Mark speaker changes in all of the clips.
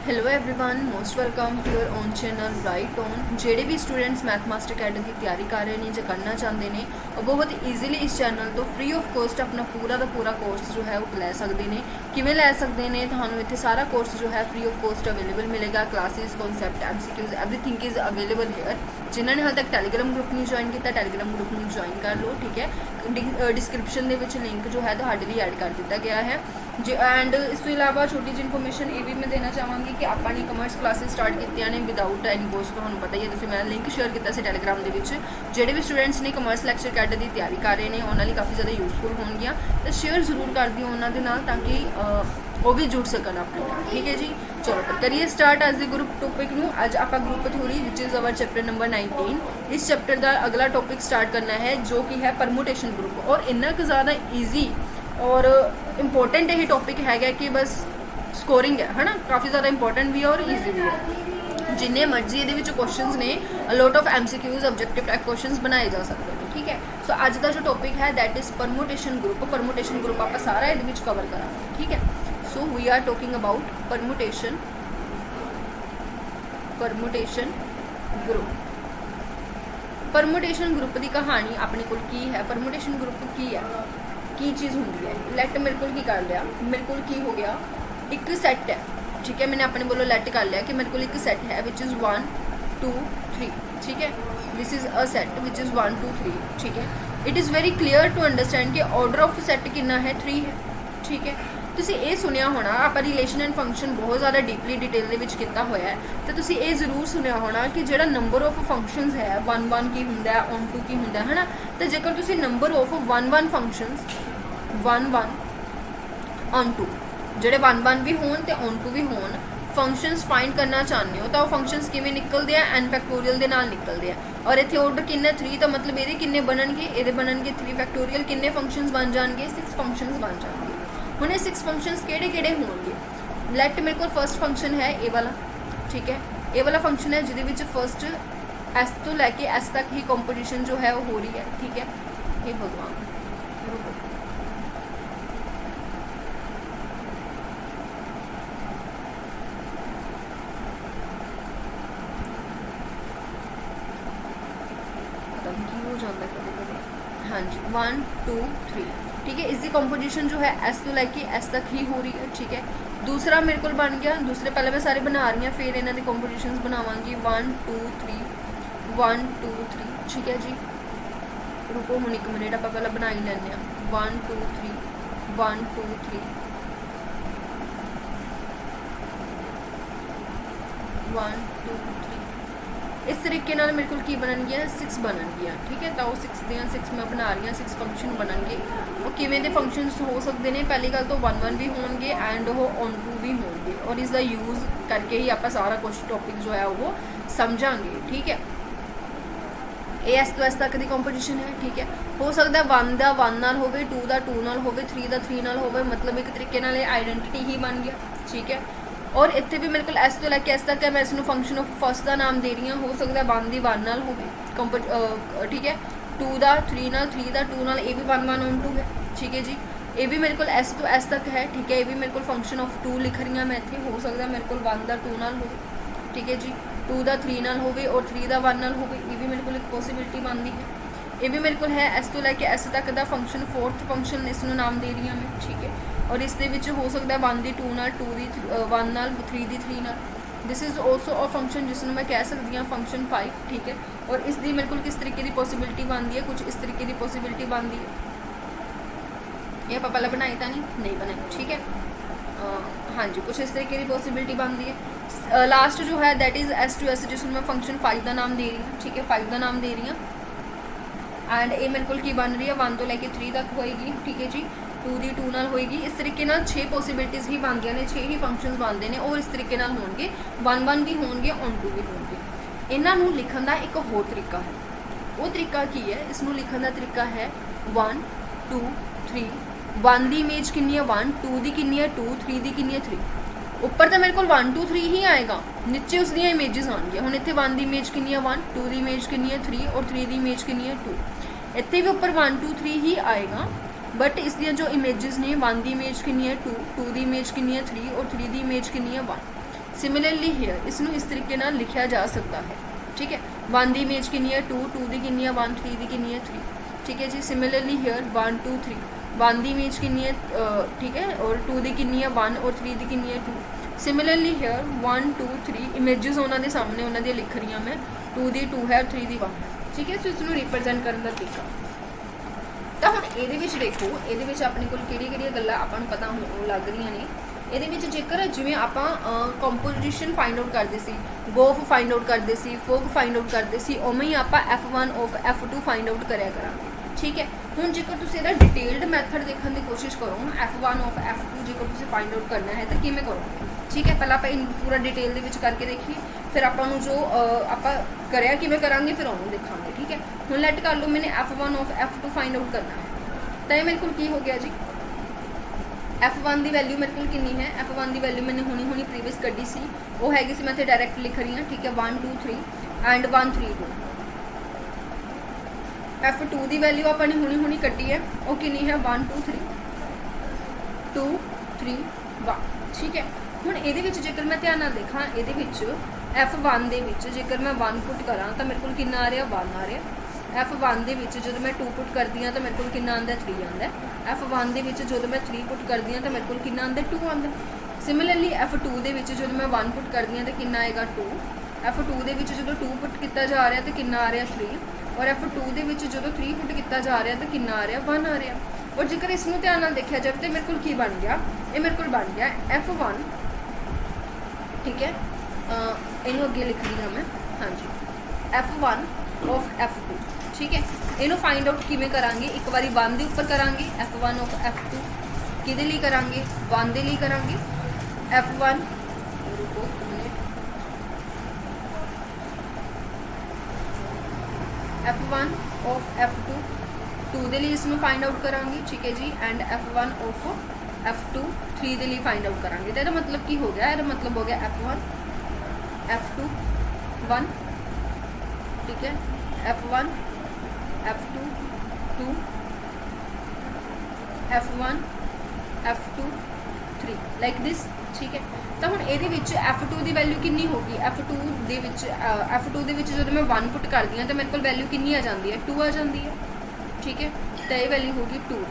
Speaker 1: Hello everyone, most welcome to your own channel right on. ਜਿਹੜੇ भी students math master academy की तैयारी कर रहे हैं ਜਾਂ करना चाहते हैं ਉਹ बहुत ईजीली इस चैनल तो फ्री ऑफ कॉस्ट अपना पूरा का पूरा कोर्स जो है वो लै सकते हैं। किवें लै सकते हैं, ਤੁਹਾਨੂੰ ਇੱਥੇ सारा कोर्स जो है फ्री ऑफ कॉस्ट अवेलेबल मिलेगा। Classes concept MCQs everything is available hair. जिन्होंने हाल तक टैलीग्राम ग्रुप नहीं ज्वाइन किया टैलीग्राम ग्रुप में ज्वाइन कर लो, ठीक है। डिस्क्रिप्शन के लिंक जो है ਤੁਹਾਡੇ ਲਈ ऐड कर दिता गया है जी। एंड इस तो इलावा छोटी जी इन्फॉर्मेशन ये भी मैं देना चाहूँगी कि आपने कॉमर्स क्लासेस स्टार्ट की ने विदाउट एनी कोस्ट। तो पता ही है, जैसे मैं लिंक शेयर किया से टैलीग्राम के जोड़े भी स्टूडेंट्स ने कॉमर्स लैक्चर कैट की तैयारी कर रहे हैं उन्होंने काफ़ी ज़्यादा यूजफुल होंगे। तो शेयर जरूर कर दियो उन्होंने नाल ताकि वो भी जुड़ सकन अपने नाल, ठीक है जी। चलो फिर करिए स्टार्ट अज द ग्रुप टॉपिक नूं। अज आप ग्रुप थ्योरी विच इज़ अवर चैप्टर नंबर 19। इस चैप्टर का अगला टॉपिक स्टार्ट करना है जो कि है परमुटेशन ग्रुप। और इन्ना क ज़्यादा ईजी और इंपॉर्टेंट यही टॉपिक है कि बस स्कोरिंग है ना, काफ़ी ज़्यादा इंपॉर्टेंट भी है और ईजी भी है। जिन्ने मर्जी ये क्वेश्चंस ने lot of MCQs objective type questions बनाए जा सकते हैं, ठीक है। सो अज का जो टॉपिक है that is permutation group. Permutation group आप सारा ये कवर करा, ठीक है। So we are talking about permutation group. Permutation group की कहानी अपने को की है। परमुटेशन ग्रुप की है, की चीज़ होंगी है। लैट मेरे को की कर लिया, मेरे को की हो गया एक सैट है, ठीक है। मैंने अपने बोलो लैट कर लिया कि मेरे को एक सैट है विच इज़ 1 2 3, ठीक है। This is a set which is 1 2 3, ठीक है। It is very clear to understand कि ऑर्डर ऑफ सैट कितना है 3 है, ठीक है। तुसी ये सुनिया होना आप रिलेशन एंड फंक्शन बहुत ज़्यादा डीपली डिटेल के किया हुआ है। तो तुसी ये जरूर सुनिया होना कि जो नंबर ऑफ फंक्शनस है 1 1 की होंगे, ऑन 2 की होंगे है ना। तो जेकर तुसी नंबर ऑफ 1 1 फंक्शनस 1 1 ऑन 2 जोड़े 1 1 भी होन ते ऑन 2 भी होन फंक्शनस फाइंड करना चाहते हो तो फंक्शनस किवें निकलते हैं एन फैक्टोरियल के नाल निकलते हैं। और इतने ऑर्डर किन्ने 3 तो मतलब ये किन्ने बननगे, ये बननगे 3 फैक्टोरियल। किन्ने फंक्शनस बन जाएंगे 6 फंक्शनस बन जाएंगे। हुण ये 6 फंक्शनस किहड़े होंगे। लैट मेरे को फर्स्ट फंक्शन है ए वाला, ठीक है। ए वाला फंक्शन है जिहदे फर्स्ट एस तो लैके एस तक ही कंपोजिशन जो है वो हो रही है, ठीक है। हे भगवान हाँ जी 1 2 3, ठीक है। इसकी कंपोजिशन जो है एस तो लैके एस तक ही हो रही है, ठीक है। दूसरा मेरे को बन गया, दूसरे पहले मैं सारे बना रही हूँ फिर इन्हों की कंपोजिशन बनावांगी 1 2 3 1 2 3, ठीक है जी। रुको हम 1 मिनट आप पहले बना ही लें 1 2 3 1 2 3 1 2 3। इस तरीके नाल मेरे को की बननगियां 6 बननगियां, ठीक है। तो 6 दियां 6 मैं बना रही हूँ, 6 फंक्शन बननगे। वो किवें दे फंक्शनस हो सकते हैं। पहली गल तो 1 1 भी होंगे एंड वो ऑन 2 भी होंगे और इसका यूज़ करके ही आप सारा कुछ टॉपिक जो है वो समझांगे, ठीक है। ये एस तो एस तक की कंपोजिशन है, ठीक है। हो सकता है 1 का 1 नाल होवे, 2 का 2 नाल होवे, 3 का 3 नाल होवे, मतलब एक तरीके नाल आइडेंटिटी ही बन गया, ठीक है। और इतने भी मेरे को एस तो लैके एस तक है, मैं इसमें फंक्शन ऑफ फर्स्ट का नाम दे रही हूँ। हो सकता है 1 की 1 नाल हो, ठीक है। 2 का 3 नाल, 3 का 2 नाल, ये भी 1 1 ऑन 2 है, ठीक है जी। ये भी मेरे को एस तो एस तक है, ठीक है। ये भी मेरे को फंक्शन ऑफ 2 लिख रही हूँ मैं इतने। हो सकता है मेरे को 1 का 2 नाल हो, ठीक है जी। 2 का 3 नाल हो और 3 का 1 नाल हो, ये भी मेरे को एक पॉसिबिलिटी बनती है। ये भी मेरे को है एस तो लैके एस तक का फंक्शन, फोर्थ फंक्शन इसनों नाम दे रही हूँ मैं, ठीक है। और इस हो सकता है 1 की 2 नाल, 2 की 1 नाल, 3 की 3 नाल। This is also a function जिसनों मैं कह सकती हूँ फंक्शन 5, ठीक है। और इसकी मेरे को किस तरीके की पॉसिबिलिटी बनती है, कुछ इस तरीके की पॉसिबिलिटी बनती है। ये आप पहले बनाई तो नहीं बनाई, ठीक है। हाँ जी, कुछ इस तरीके की पॉसिबिलिटी बनती है। लास्ट जो है that is S to S जिसमें मैं फंक्शन 5 का नाम दे रही हूँ, ठीक है। 5 का नाम दे रही हूँ एंड ये मेरे को की बन रही है 1 तो लैके 3 तक होएगी, ठीक है जी। 2 की 2 नाल होएगी। इस तरीके नाल 6 पॉसिबिलिटीज़ ही बनदियां ने, 6 ही फंक्शनस बनते हैं और इस तरीके नाल होंगे 1 1 भी होंगे, ऑन 2 भी होंगे। इन्हों लिखण का एक होर तरीका है। वो तरीका की है, इसनों लिखण का तरीका है 1 2 3 1 की इमेज कितनी है 1, 2 की कितनी है 2, 3 की कितनी है 3। ऊपर तो मेरे को 1 2 3 ही आएगा, नीचे उसकी इमेजिज आएंगे। हुण इत्थे 1 की इमेज कितनी है 1, 2 की इमेज कितनी है 3 और 3 की इमेज कितनी है 2। इतने भी ऊपर 1 2 3 ही आएगा, बट इसलिए जो इमेजिज ने 1 की इमेज कितनी है 2, 2 की इमेज कितनी है 3 और 3 की इमेज कितनी है 1। सिमिलरली हेयर इसनों इस तरीके नाल लिखिया जा सकता है, ठीक है। 1 दी इमेज कितनी है 2, 2 दी कितनी है 1, 3 दी कितनी है 3, ठीक है जी। सिमिलरली हेयर 1 2 3, 1 दी इमेज कितनी है ठीक है, और 2 दी कितनी है 1 और 3 दी कितनी है 2। सिमिलरली हेयर 1 2 3 इमेजेस उन्होंने सामने उन्होंने लिख रही हूँ मैं, 2 दी 2 है और 3 दी 1 है, ठीक है। सो इसनों रिप्रजेंट करने का तरीका। तो हुण इहदे विच देखो इहदे विच अपने कोल किहड़ियां गल्लां आपां नूं पता होण लग रहीआं ने। ਇਹਦੇ ਵਿੱਚ ਜੇਕਰ ਜਿਵੇਂ ਆਪਾਂ ਕੰਪੋਜੀਸ਼ਨ ਫਾਈਂਡ ਆਊਟ ਕਰਦੇ ਸੀ, ਗੋਫ ਫਾਈਂਡ ਆਊਟ ਕਰਦੇ ਸੀ, ਫੋਗ ਫਾਈਂਡ ਆਊਟ ਕਰਦੇ ਸੀ, ਉਵੇਂ ਹੀ ਆਪਾਂ F1 of F2 find out ਕਰਿਆ ਕਰਾਂਗੇ, ਠੀਕ ਹੈ। ਹੁਣ ਜੇਕਰ ਤੁਸੀਂ ਇਹਦਾ ਡਿਟੇਲਡ ਮੈਥਡ ਦੇਖਣ ਦੀ ਕੋਸ਼ਿਸ਼ ਕਰੋ, F1 ਆਫ F2 ਜੇਕਰ ਤੁਸੀਂ ਫਾਈਂਡ ਆਊਟ ਕਰਨਾ ਹੈ ਤਾਂ ਕਿਵੇਂ ਕਰੋਗੇ, ਠੀਕ ਹੈ। ਪਹਿਲਾਂ ਆਪਾਂ ਪੂਰਾ ਡਿਟੇਲ ਦੇ ਵਿੱਚ ਕਰਕੇ ਦੇਖੀਏ, ਫਿਰ ਆਪਾਂ ਨੂੰ ਜੋ ਆਪਾਂ ਕਰਿਆ ਕਿਵੇਂ ਕਰਾਂਗੇ ਫਿਰ ਉਹਨੂੰ ਦੇਖਾਂਗੇ, ਠੀਕ ਹੈ। ਹੁਣ ਲੈਟ ਕਰ ਲਓ ਮੈਨੇ F1 of F2 find out ਕਰਨਾ ਹੈ, ਤਾਂ ਇਹ ਮੇਰੇ ਕੋਲ ਕੀ ਹੋ ਗਿਆ ਜੀ, F1 ਦੀ ਵੈਲਿਊ ਮੇਰੇ ਕੋਲ ਕਿੰਨੀ ਹੈ, F1 ਦੀ ਵੈਲਿਊ मैंने ਹੁਣੀ ਪ੍ਰੀਵੀਅਸ ਕੱਢੀ ਸੀ, ਉਹ ਹੈਗੀ ਸੀ, ਮੈਂ ਇੱਥੇ ਡਾਇਰੈਕਟ ਲਿਖ ਰਹੀ ਹਾਂ, ਠੀਕ ਹੈ। 1 2 3 ਐਂਡ 1 3 2। F2 ਦੀ ਵੈਲਿਊ ਆਪਾਂ ਨੇ ਹੁਣੀ ਕੱਢੀ ਹੈ, ਉਹ ਕਿੰਨੀ ਹੈ 1 2 3 2 3 1, ਠੀਕ ਹੈ। ਹੁਣ ਇਹਦੇ ਵਿੱਚ ਜੇਕਰ ਮੈਂ ਧਿਆਨ ਨਾਲ ਦੇਖਾਂ, ਇਹਦੇ ਵਿੱਚ F1 ਦੇ ਵਿੱਚ ਜੇਕਰ ਮੈਂ 1 ਪੁੱਟ ਕਰਾਂ ਤਾਂ ਮੇਰੇ ਕੋਲ ਕਿੰਨਾ ਆ ਰਿਹਾ 1 ਆ ਰਿਹਾ। F1 ਦੇ ਵਿੱਚ ਜਦੋਂ ਮੈਂ 2 ਪੁੱਟ ਕਰਦੀ ਹਾਂ ਤਾਂ ਮੇਰੇ ਕੋਲ ਕਿੰਨਾ ਆਉਂਦਾ 3 ਆਉਂਦਾ। F1 ਦੇ ਵਿੱਚ ਜਦੋਂ ਮੈਂ 3 ਪੁੱਟ ਕਰਦੀ ਹਾਂ ਤਾਂ ਮੇਰੇ ਕੋਲ ਕਿੰਨਾ ਆਉਂਦਾ 2 ਆਉਂਦਾ। ਸਿਮਿਲਰਲੀ F2 ਦੇ ਵਿੱਚ ਜਦੋਂ ਮੈਂ 1 ਪੁੱਟ ਕਰਦੀ ਹਾਂ ਤਾਂ ਕਿੰਨਾ ਆਏਗਾ 2। F2 ਦੇ ਵਿੱਚ ਜਦੋਂ 2 ਪੁੱਟ ਕੀਤਾ ਜਾ ਰਿਹਾ ਤਾਂ ਕਿੰਨਾ ਆ ਰਿਹਾ 3, ਔਰ F2 ਦੇ ਵਿੱਚ ਜਦੋਂ 3 ਪੁੱਟ ਕੀਤਾ ਜਾ ਰਿਹਾ ਤਾਂ ਕਿੰਨਾ ਆ ਰਿਹਾ 1 ਆ ਰਿਹਾ। ਔਰ ਜੇਕਰ ਇਸ ਨੂੰ ਧਿਆਨ ਨਾਲ ਦੇਖਿਆ ਜਾਵੇ ਤਾਂ ਮੇਰੇ ਕੋਲ ਕੀ ਬਣ ਗਿਆ, ਇਹ ਮੇਰੇ ਕੋਲ ਬਣ ਗਿਆ F1, ਠੀਕ ਹੈ। ਇਹਨੂੰ ਅੱਗੇ ਲਿਖਦੀ ਹਾਂ ਮੈਂ, ਹਾਂਜੀ, F1 ਆਫ F2, ठीक है। इनू फाइंड आउट किवें करांगे, एक बारी 1 दे उपर करांगे F1 ऑफ F2, किहदे लई करांगे 1 दे लई करांगे F1, रुको F1 ऑफ F2 2 दे लई इसनू फाइंड आउट करांगे, ठीक है जी। एंड F1 ऑफ F2 3 दे लई फाइंड आउट करांगे। तो इसदा मतलब की हो गया, इसदा मतलब हो गया F1 F2 1, ठीक है, F1 F2 2, F1 F2 3 like this, ਠੀਕ ਹੈ। ਤਾਂ ਹੁਣ ਇਹਦੇ ਵਿੱਚ F2 ਦੀ ਵੈਲਿਊ ਕਿੰਨੀ ਹੋਗੀ, F2 ਦੇ ਵਿੱਚ ਜਦੋਂ ਮੈਂ 1 ਪੁੱਟ ਕਰਦੀ ਹਾਂ ਤਾਂ ਮੇਰੇ ਕੋਲ ਵੈਲਿਊ ਕਿੰਨੀ ਆ ਜਾਂਦੀ ਹੈ 2 ਆ ਜਾਂਦੀ ਹੈ, ਠੀਕ ਹੈ। ਤਾਂ ਇਹ ਵੈਲਿਊ ਹੋਗੀ 2।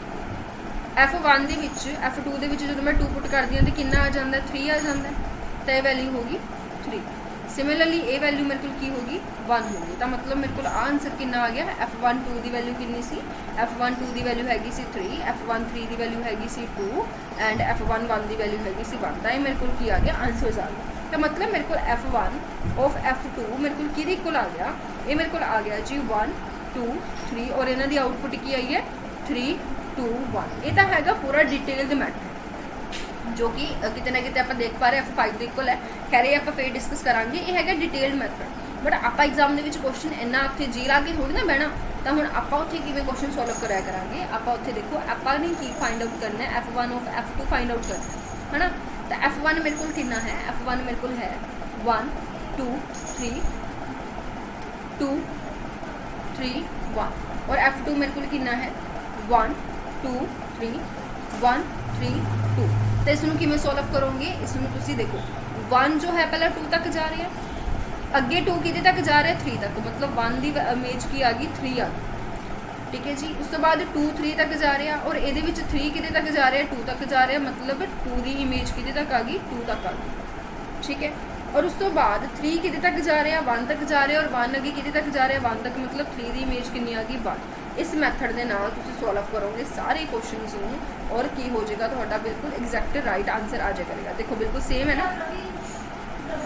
Speaker 1: F1 ਦੇ ਵਿੱਚ F2 ਦੇ ਵਿੱਚ ਜਦੋਂ ਮੈਂ 2 ਪੁੱਟ ਕਰਦੀ ਹਾਂ ਤਾਂ ਕਿੰਨਾ ਆ ਜਾਂਦਾ 3 ਆ ਜਾਂਦਾ, ਤਾਂ ਇਹ ਵੈਲਿਊ ਹੋਗੀ 3। सिमिलरली ये वैल्यू मेरे को की होगी 1 होगी। तो मतलब मेरे को आंसर कितना आ गया, F1 2 की वैल्यू कितनी सी, F1 2 की वैल्यू हैगी सी 3, F1 3 की वैल्यू हैगी सी 2 एंड F1 1 की वैल्यू हैगी सी 1। तो ये मेरे को की आ गया आंसर आ गया। तो मतलब मेरे को F1 ऑफ F2 मेरे को किहदे इक्वल आ गया, ये मेरे को आ गया जी 1 2 3 और इन्हां दी आउटपुट की आई है 3 2 1। ये तो हैगा पूरा डिटेल्ड मैथड जो कि कितने ना कितने आप देख पा रहे F5 के इक्वल है, कह रहे आप फिर डिस्कस करांगे। ये है डिटेल्ड मैथड, बट आप एग्जाम के क्वेश्चन इन्ना उत्थे जी ला के थोड़ी ना बहना, तो हम आप उत्थे किवें क्वेश्चन सॉल्व कराया करांगे। आप उत्थे देखो आपने की फाइंड आउट करना है, F1 of F2 find out करना है ना। तो F1 मेरे को कितना है, F1 मेरे को है 1 2 3 2 3 1 और F2 मेरे को कितना है 1 2 3 1 3 2। तो इसनों किवें सॉल्व करोगे, इसनों तुसी देखो 1 जो है पहला 2 तक जा रहा है, अगे 2 किदे तक जा रहा है 3 तक, मतलब 1 की इमेज की आ गई 3 आ गई, ठीक है जी। उस तो बाद 2 3 तक जा रहा है और ये 3 किदे तक जा रहा है 2 तक जा रहा है, मतलब 2 की इमेज किदे तक आ गई 2 तक आ गई, ठीक है। और उस तो बाद 3 किदे तक जा रहा है 1 तक जा रहा है और 1 अगे किदे तक जा रहा है 1 तक, मतलब 3 की इमेज कितनी आ गई 1। इस मैथड के नाल तुसीं सॉल्व करोगे सारे क्वेश्चनस नूं और की हो जाएगा तुहाडा बिल्कुल एग्जैक्ट राइट आंसर आ जाया करेगा। देखो बिल्कुल सेम है ना,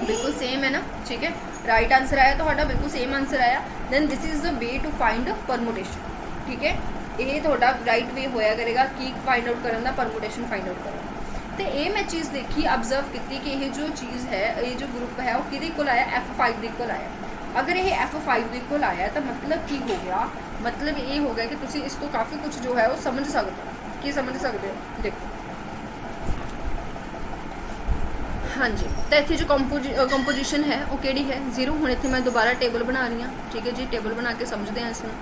Speaker 1: बिल्कुल सेम है ना, ठीक है। राइट आंसर आया तुहाडा, बिल्कुल सेम आंसर आया। Then this is the way to find permutation, ठीक है। ये तुहाडा राइट वे होया करेगा कि फाइंड आउट करन दा, परमुटेशन फाइंड आउट करन। तो ये मैं चीज़ देखी ऑब्जर्व की कि ये जो चीज़ है, ये जो ग्रुप है वो किहदे कोल आया, F5 दे कोल आया। अगर ये F5 दे कोल आया तो मतलब की हो गया, मतलब ये हो गया कि तुसी इस तो काफ़ी कुछ जो है वो समझ सकते हो। कि समझ सकते हो, देखो हाँ जी। तो इतने जो कंपोजिशन है वो केड़ी है 0। हुण इत्थे मैं दोबारा टेबल बना रही हूँ, ठीक है जी। टेबल बना के समझते हैं इसमें।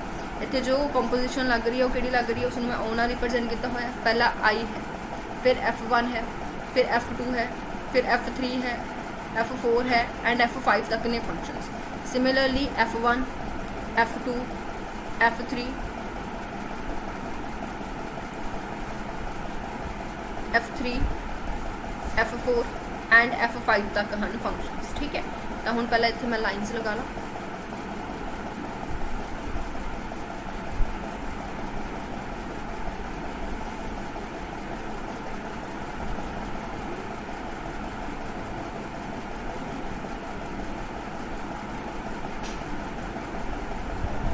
Speaker 1: इतने जो कंपोजिशन लग रही है वो केड़ी लग रही है, उसमें मैं ओ नाल रिप्रजेंट किया हुआ है। पहला I है, फिर F1 है, फिर F2 है, फिर F3 है, F4 है एंड F5 तक ने functions. Similarly F1, F2, F3, F3, F4 and F5 तक हैं फंक्शंस। ठीक है, तो हुण पहले इत्थे मैं लाइन्स लगा ला।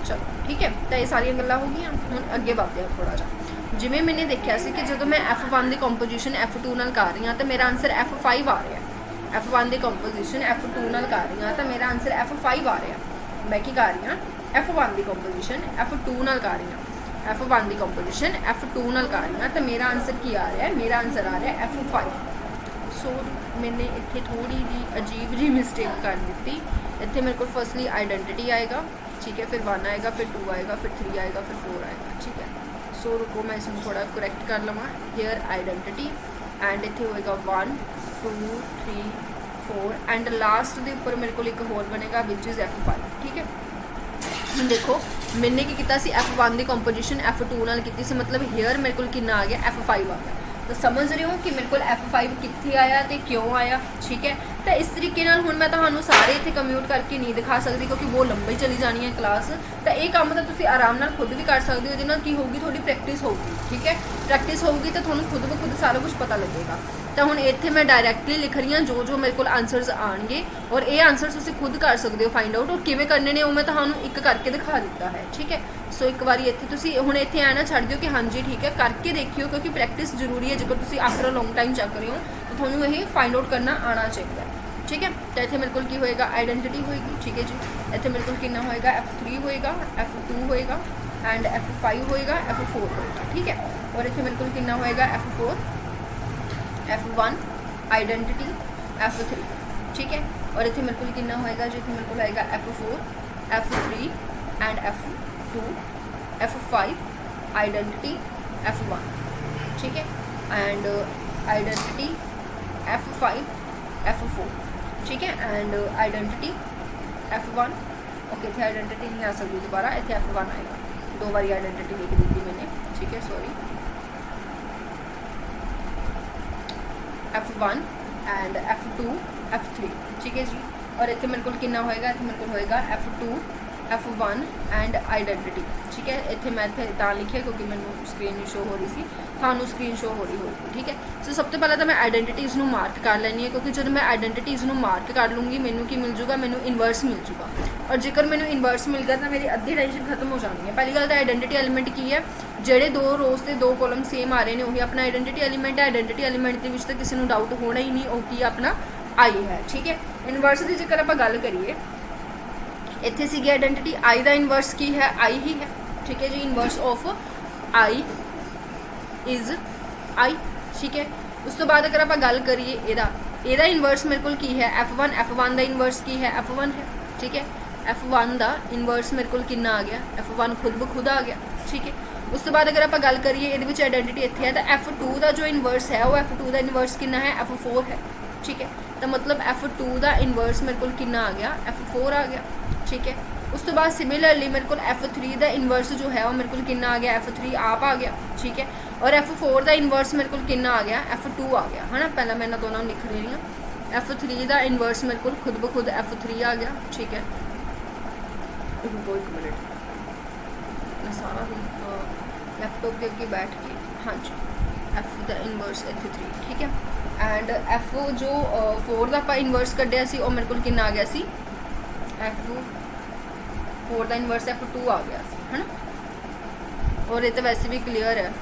Speaker 1: चलो ठीक है, तो ये सारिया गल्लां हो गई। हुण अगे बढ़ते हैं थोड़ा जिहा। जिवें मैंने देखा सी कि जो मैं F1 की कंपोजिशन F2 नाल कर रही हाँ तो मेरा आंसर F5 आ रहा है। F1 की कंपोजिशन F2 नाल कर रही हाँ तो मेरा आंसर F5 आ रहा है। मैं की कर रही हाँ, F1 की कंपोजिशन F2 नाल कर रही हाँ, F1 की कंपोजिशन F2 नाल कर रही हाँ तो मेरा आंसर की आ रहा है, मेरा आंसर आ रहा है F5। सो मैंने इतने थोड़ी जी अजीब जी मिस्टेक कर दी। इतने मेरे को फर्स्टली आइडेंटिटी आएगा, ठीक है, फिर 1 आएगा, फिर 2 आएगा, फिर 3 आएगा, फिर 4 आएगा। ठीक है, सो रुको मैं इसमें थोड़ा करैक्ट कर लवां। हेयर आइडेंटिटी एंड इतने होएगा 1 2 3 4 एंड लास्ट के उपर मेरे को एक होर बनेगा विच इज़ F5। ठीक है, हम देखो मैंने की किया सी F1 की कंपोजिशन F2 नाल की सी, मतलब हेयर मेरे को कितना आ गया F5 आ गया। तो समझ रहे हो कि मेरे को F5 कितने आया तो क्यों आया। ठीक है, तो इस तरीके नाल हुण मैं तुहानूं सारे इत्थे कम्यूट करके नहीं दिखा सकती क्योंकि वो लंबी चली जानी है क्लास। तो ये काम तो तुसीं आराम नाल खुद भी कर सकते हो, जिहदे नाल की होगी थोड़ी प्रैक्टिस होगी। ठीक है, प्रैक्टिस होगी तो तुहानूं खुद ब खुद सारा कुछ पता लगेगा। तो हुण इत्थे मैं डायरैक्टली लिख रही हाँ जो जो मेरे को आंसरस आएंगे और ये आंसरस तुसीं खुद कर सकते हो फाइंड आउट, और किवें करने ने वो मैं तुहानूं एक करके दिखा दिता है। ठीक है, सो एक बार इत्थे तुसीं हुण इत्थे आना छड्ड दिओ कि हाँ जी ठीक है करके देखियो, क्योंकि प्रैक्टिस जरूरी है। जेकर तुसीं after a long time check रहे हो तो तुहानूं ये फाइंड आउट करना आना चाहिए। ठीक है, तो इत्थे मेरे को की होएगा आइडेंटिटी होएगी। ठीक है जी, इत्थे मेरे को कितना होएगा F3 होएगा, F2 होएगा एंड F5 होएगा, F4 होएगा। ठीक है, और इत्थे मेरे को कितना होएगा F4, F1 आइडेंटिटी, F3। ठीक है, और इत्थे मेरे को कितना होएगा जी, इत्थे मेरे को आएगा F4, F3 and F2, F5 identity, F1। ठीक है, एंड आइडेंटिटी F5, F4। ठीक है, एंड आइडेंटिटी F1। ओके, इतने आइडेंटिटी नहीं आ सकती दोबारा, इतने F1 आएगा। 2 बार आइडेंटिटी लिख दी थी मैंने। ठीक है, sorry, F1 and F2, F3। ठीक है जी, और इतने मेरे को कितना होएगा, इतने मेरे को होएगा F2, F1 एंड आइडेंटिटी। ठीक है, इतने मैं इतना लिखिया क्योंकि मैंने स्क्रीन शो हो रही थी, थानू स्क्रीन शो हो रही होगी। ठीक है, सो सब तो पहले तो मैं आइडेंटिटीज़ मार्क कर लैनी है, क्योंकि जब मैं आइडेंटिटीज़ मार्क कर लूँगी मैनू की मिल जूगा, मैनू इनवर्स मिल जूगा। और जेकर मैनू इनवर्स मिल गया तो मेरी अद्धी टेंशन खत्म हो जानी है। पहली गल तो आइडेंटिटी एलीमेंट की है, जेडे 2 रोज़ से 2 कॉलम सेम आ रहे हैं वही अपना आइडेंटिटी एलीमेंट है। आइडेंटिटी एलीमेंट के तो किसी को डाउट होना ही नहीं, वो की अपना आई है। ठीक है, इनवर्स की जेकर आप गल करिए इत्थे सी आइडेंटिटी आई का इनवर्स की है, आई ही है। ठीक है जी, inverse of I is I. ठीक है, उस तो बाद अगर आप गल करिए एदा इनवर्स मेरे को की है F1, F1 का इनवर्स की है F1 है। ठीक है, F1 का इनवर्स मेरे को कितना आ गया, F1 खुद ब खुद आ गया। ठीक है, उस तो बाद अगर आप गल करिए ये आइडेंटिटी इतने है तो F2 का जो इनवर्स है वो F2 का इनवर्स कितना है, F4 है। ठीक है, तो मतलब F2 का इनवर्स मेरे को कितना आ गया, F4 आ गया। ठीक है, उस तो बाद सिमिलरली मेरे को F3 का इनवर्स जो है वो मेरे को कितना आ गया, F3 आप आ गया। ठीक है, और F4 का इनवर्स मेरे को कितना आ गया, F2 आ गया है ना। पहला मैं इन्होंने दोनों लिख रही हूँ। F3 का इनवर्स मेरे को खुद ब खुद F3 आ गया। ठीक है, रुको एक मिनट, मैं सारा लैपटॉप के अगे बैठ के, हाँ जी, F का इनवर्स F3। ठीक है, एंड F जो 4 का आप इनवर्स कढ़िया सी वो मेरे को कितना आ गया सी, F4 का इनवर्स F2 आ गया है ना। और ये तो वैसे भी क्लियर है,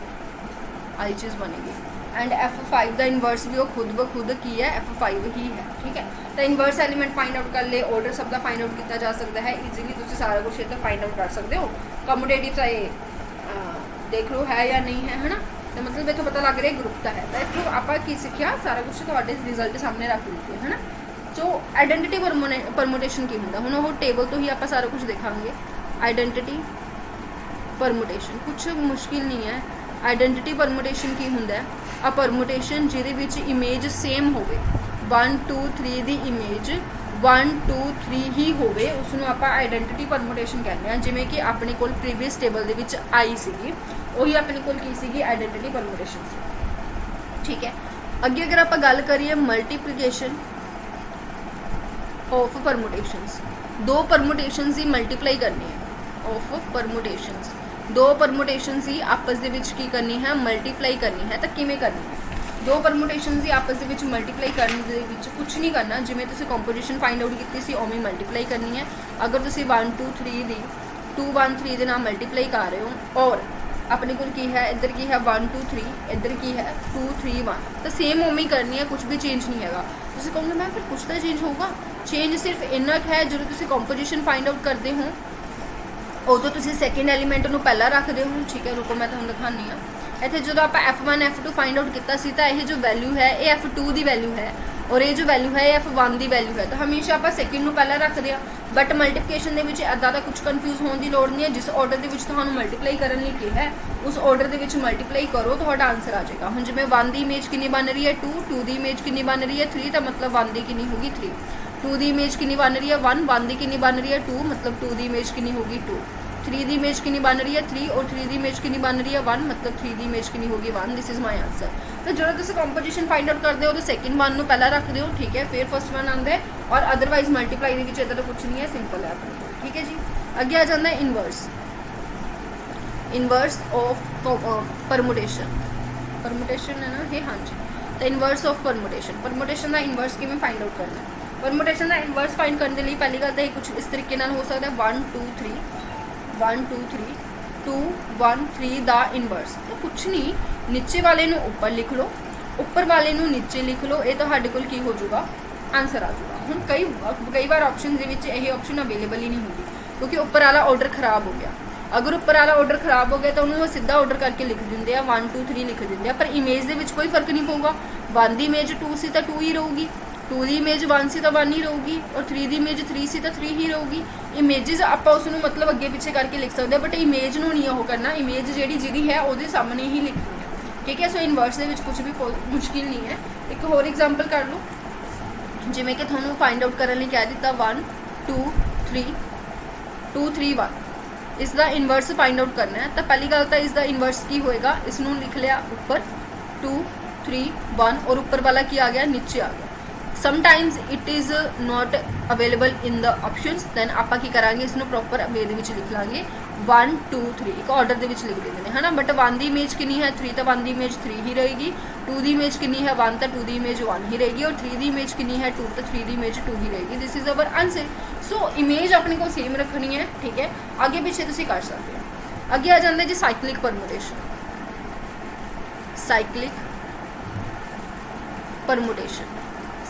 Speaker 1: आई चीज़ बनेगी। एंड F5 का इनवर्स भी वो खुद ब खुद की है, F5 ही है। ठीक है, तो इनवर्स एलीमेंट फाइंड आउट कर ले, ऑर्डर सब का फाइंड आउट किया जा सकता है ईजीली, तुम सारा कुछ इतना फाइंड आउट कर सकते हो। कम्यूटेटिव चाहे देख लो है या नहीं है ना, तो मतलब इतना पता लग रहा है ग्रुप का है। तो इतों आप की सीखिया सारा कुछ थोड़े रिजल्ट सामने रख दिते है ना। सो आइडेंटिटी परमुटेशन की होंगे, हुण वो टेबल तो ही आप सारा कुछ देखांगे। आइडेंटिटी परमुटेशन कुछ मुश्किल नहीं है। आइडेंटिटी परमुटेशन की होंगे, आ परमुटेशन जिहदे विच इमेज सेम होवे, 1 2 3 ਦੀ ਇਮੇਜ 1 2 3 ਹੀ ਹੋਵੇ ਉਸਨੂੰ ਆਪਾਂ ਆਈਡੈਂਟੀਟੀ ਪਰਮੂਟੇਸ਼ਨ ਕਹਿੰਦੇ ਆ। ਜਿਵੇਂ ਕਿ ਆਪਣੇ ਕੋਲ ਪ੍ਰੀਵੀਅਸ ਟੇਬਲ ਦੇ ਵਿੱਚ ਆਈ ਸੀਗੀ, ਉਹੀ ਆਪਣੇ ਕੋਲ ਕੀ ਸੀਗੀ, ਆਈਡੈਂਟੀਟੀ ਪਰਮੂਟੇਸ਼ਨ ਸੀ। ਠੀਕ ਹੈ, ਅੱਗੇ अगर आप गल करिए मल्टीप्लीकेशन ऑफ परमुटेशंस, दो परमुटेशंस ही मल्टीप्लाई करनी है ऑफ परमुटेशंस, दो परमुटेशंस ही आपस दे विच की करनी है, मल्टीप्लाई करनी है। तो किवें करनी है, दो परमुटेशंस ही आपस दे विच मल्टीप्लाई करने दे विच कुछ नहीं करना, जिवें तुसीं कंपोजिशन फाइंड आउट कीती सी उवें मल्टीप्लाई करनी है। अगर तुसीं 1 2 3 दी 2 1 3 दे नाल मल्टीप्लाई कर रहे हो और अपने को की है इधर की है 1 2 3, इधर की है 2 3 1, तो सेम उम्मीद ही करनी है, कुछ भी चेंज नहीं है। तुम कहोगे मैम फिर कुछ तो चेंज होगा, चेंज सिर्फ इन्ना है जो तुम कंपोजिशन फाइंड आउट करते हो उदों तुम सैकेंड एलीमेंट को पहला रखते हो। ठीक है, रुको मैं तुहानूं दिखानी हाँ। इत्थे जो आप F1 F2 फाइंड आउट किया तो जो वैल्यू है ये F2 की वैल्यू है और ये जो वैल्यू है ये F1 की वैल्यू है। तो हमेशा आप सैकेंड पहला रखते हैं, बट मल्टीप्लिकेशन के इदा का कुछ कन्फ्यूज होने की लोड़ नहीं है। जिस ऑर्डर के मल्टीप्लाई करने लिए कहा है उस ऑर्डर के मल्टीप्लाई करो तो आंसर आ जाएगा। हम जिमें 1 की इमेज कितनी बन रही है 2, 2 की इमेज कितनी बन रही है 3, तो मतलब 1 की कितनी होगी 3, 2 की इमेज कितनी बन रही है 1, 1 की कितनी बन रही है 2, मतलब 2 की इमेज कितनी होगी 2, 3 की इमेज कितनी बन रही है 3 और 3 की इमेज कितनी बन रही है 1, मतलब 3 की इमेज कितनी होगी 1। This is my answer. तो जो तुम कंपोजिशन फाइंड आउट करते हो तो सैकेंड वन को पहला रखते हो, ठीक है, फिर फर्स्ट वन आता है और अदरवाइज मल्टीप्लाई के इधर कुछ नहीं है, सिंपल है अपने। ठीक है जी, अगे आ जाता है inverse, inverse of permutation, permutation है ना ये, हाँ जी। तो इनवर्स ऑफ परमुटेशन, परमुटेशन का इनवर्स किवें फाइंड आउट करना है। परमुटेशन का इनवर्स फाइंड करने के लिए पहली गल तो कुछ इस तरीके हो सकता है 1 2 3 1 2 3 2 1 3 दा इनवर्स। तो कुछ नहीं, नीचे वाले नू ऊपर लिख लो, ऊपर वाले नू नीचे लिख लो, ये तो साढ़े कोल की हो जाऊगा, आंसर आ जाऊगा। हम कई बार ऑप्शन ये ऑप्शन अवेलेबल ही नहीं होगी क्योंकि ऊपर वाला ऑर्डर खराब हो गया। अगर ऊपर वाला ऑर्डर खराब हो गया तो उन्होंने सीधा ऑर्डर करके लिख देंगे 1 2 3 लिख देंगे, पर इमेज के कोई फर्क नहीं पऊगा। 1 की इमेज 2 सी तो 2 ही रहूगी, 2 की इमेज 1 सी तो 1 ही रहूगी और 3 की इमेज 3 सी तो 3 ही रहूगी। इमेजिज आप उसनों मतलब अगे पीछे करके लिख सकते हैं, बट इमेज नूं नहीं वो करना, इमेज जी है वो सामने ही लिखनी है। ठीक है, सो इनवर्स के कुछ भी मुश्किल नहीं है। एक होर एग्जाम्पल कर लो, जिमें कि थोनों फाइंड आउट करने लिए कह दिता 1 2 3 2 3 1, इसका इनवर्स फाइंड आउट करना है। तो पहली गल तो इसका इनवर्स की होएगा, इसनों लिख लिया ऊपर 2 3 1 और ऊपर वाला की आ गया नीचे आ गया। Sometimes it is not available in the options, then आपां की करांगे इसनों प्रॉपर वे दे विच लिख लांगे 1 2 3 एक ऑर्डर दे विच लिख देंगे है ना। बट 1 की इमेज कितनी है 3, तो 1 की इमेज 3 ही रहेगी, 2 की इमेज कितनी है 1, तो 2 की इमेज 1 ही रहेगी और 3 की इमेज कितनी है 2, तो 3 की इमेज 2 ही रहेगी। This is our answer. So image अपने को सेम रखनी है, ठीक है, आगे पीछे तुसीं कर सकते हो। अगे आ जाता है जी cyclic permutation, cyclic permutation.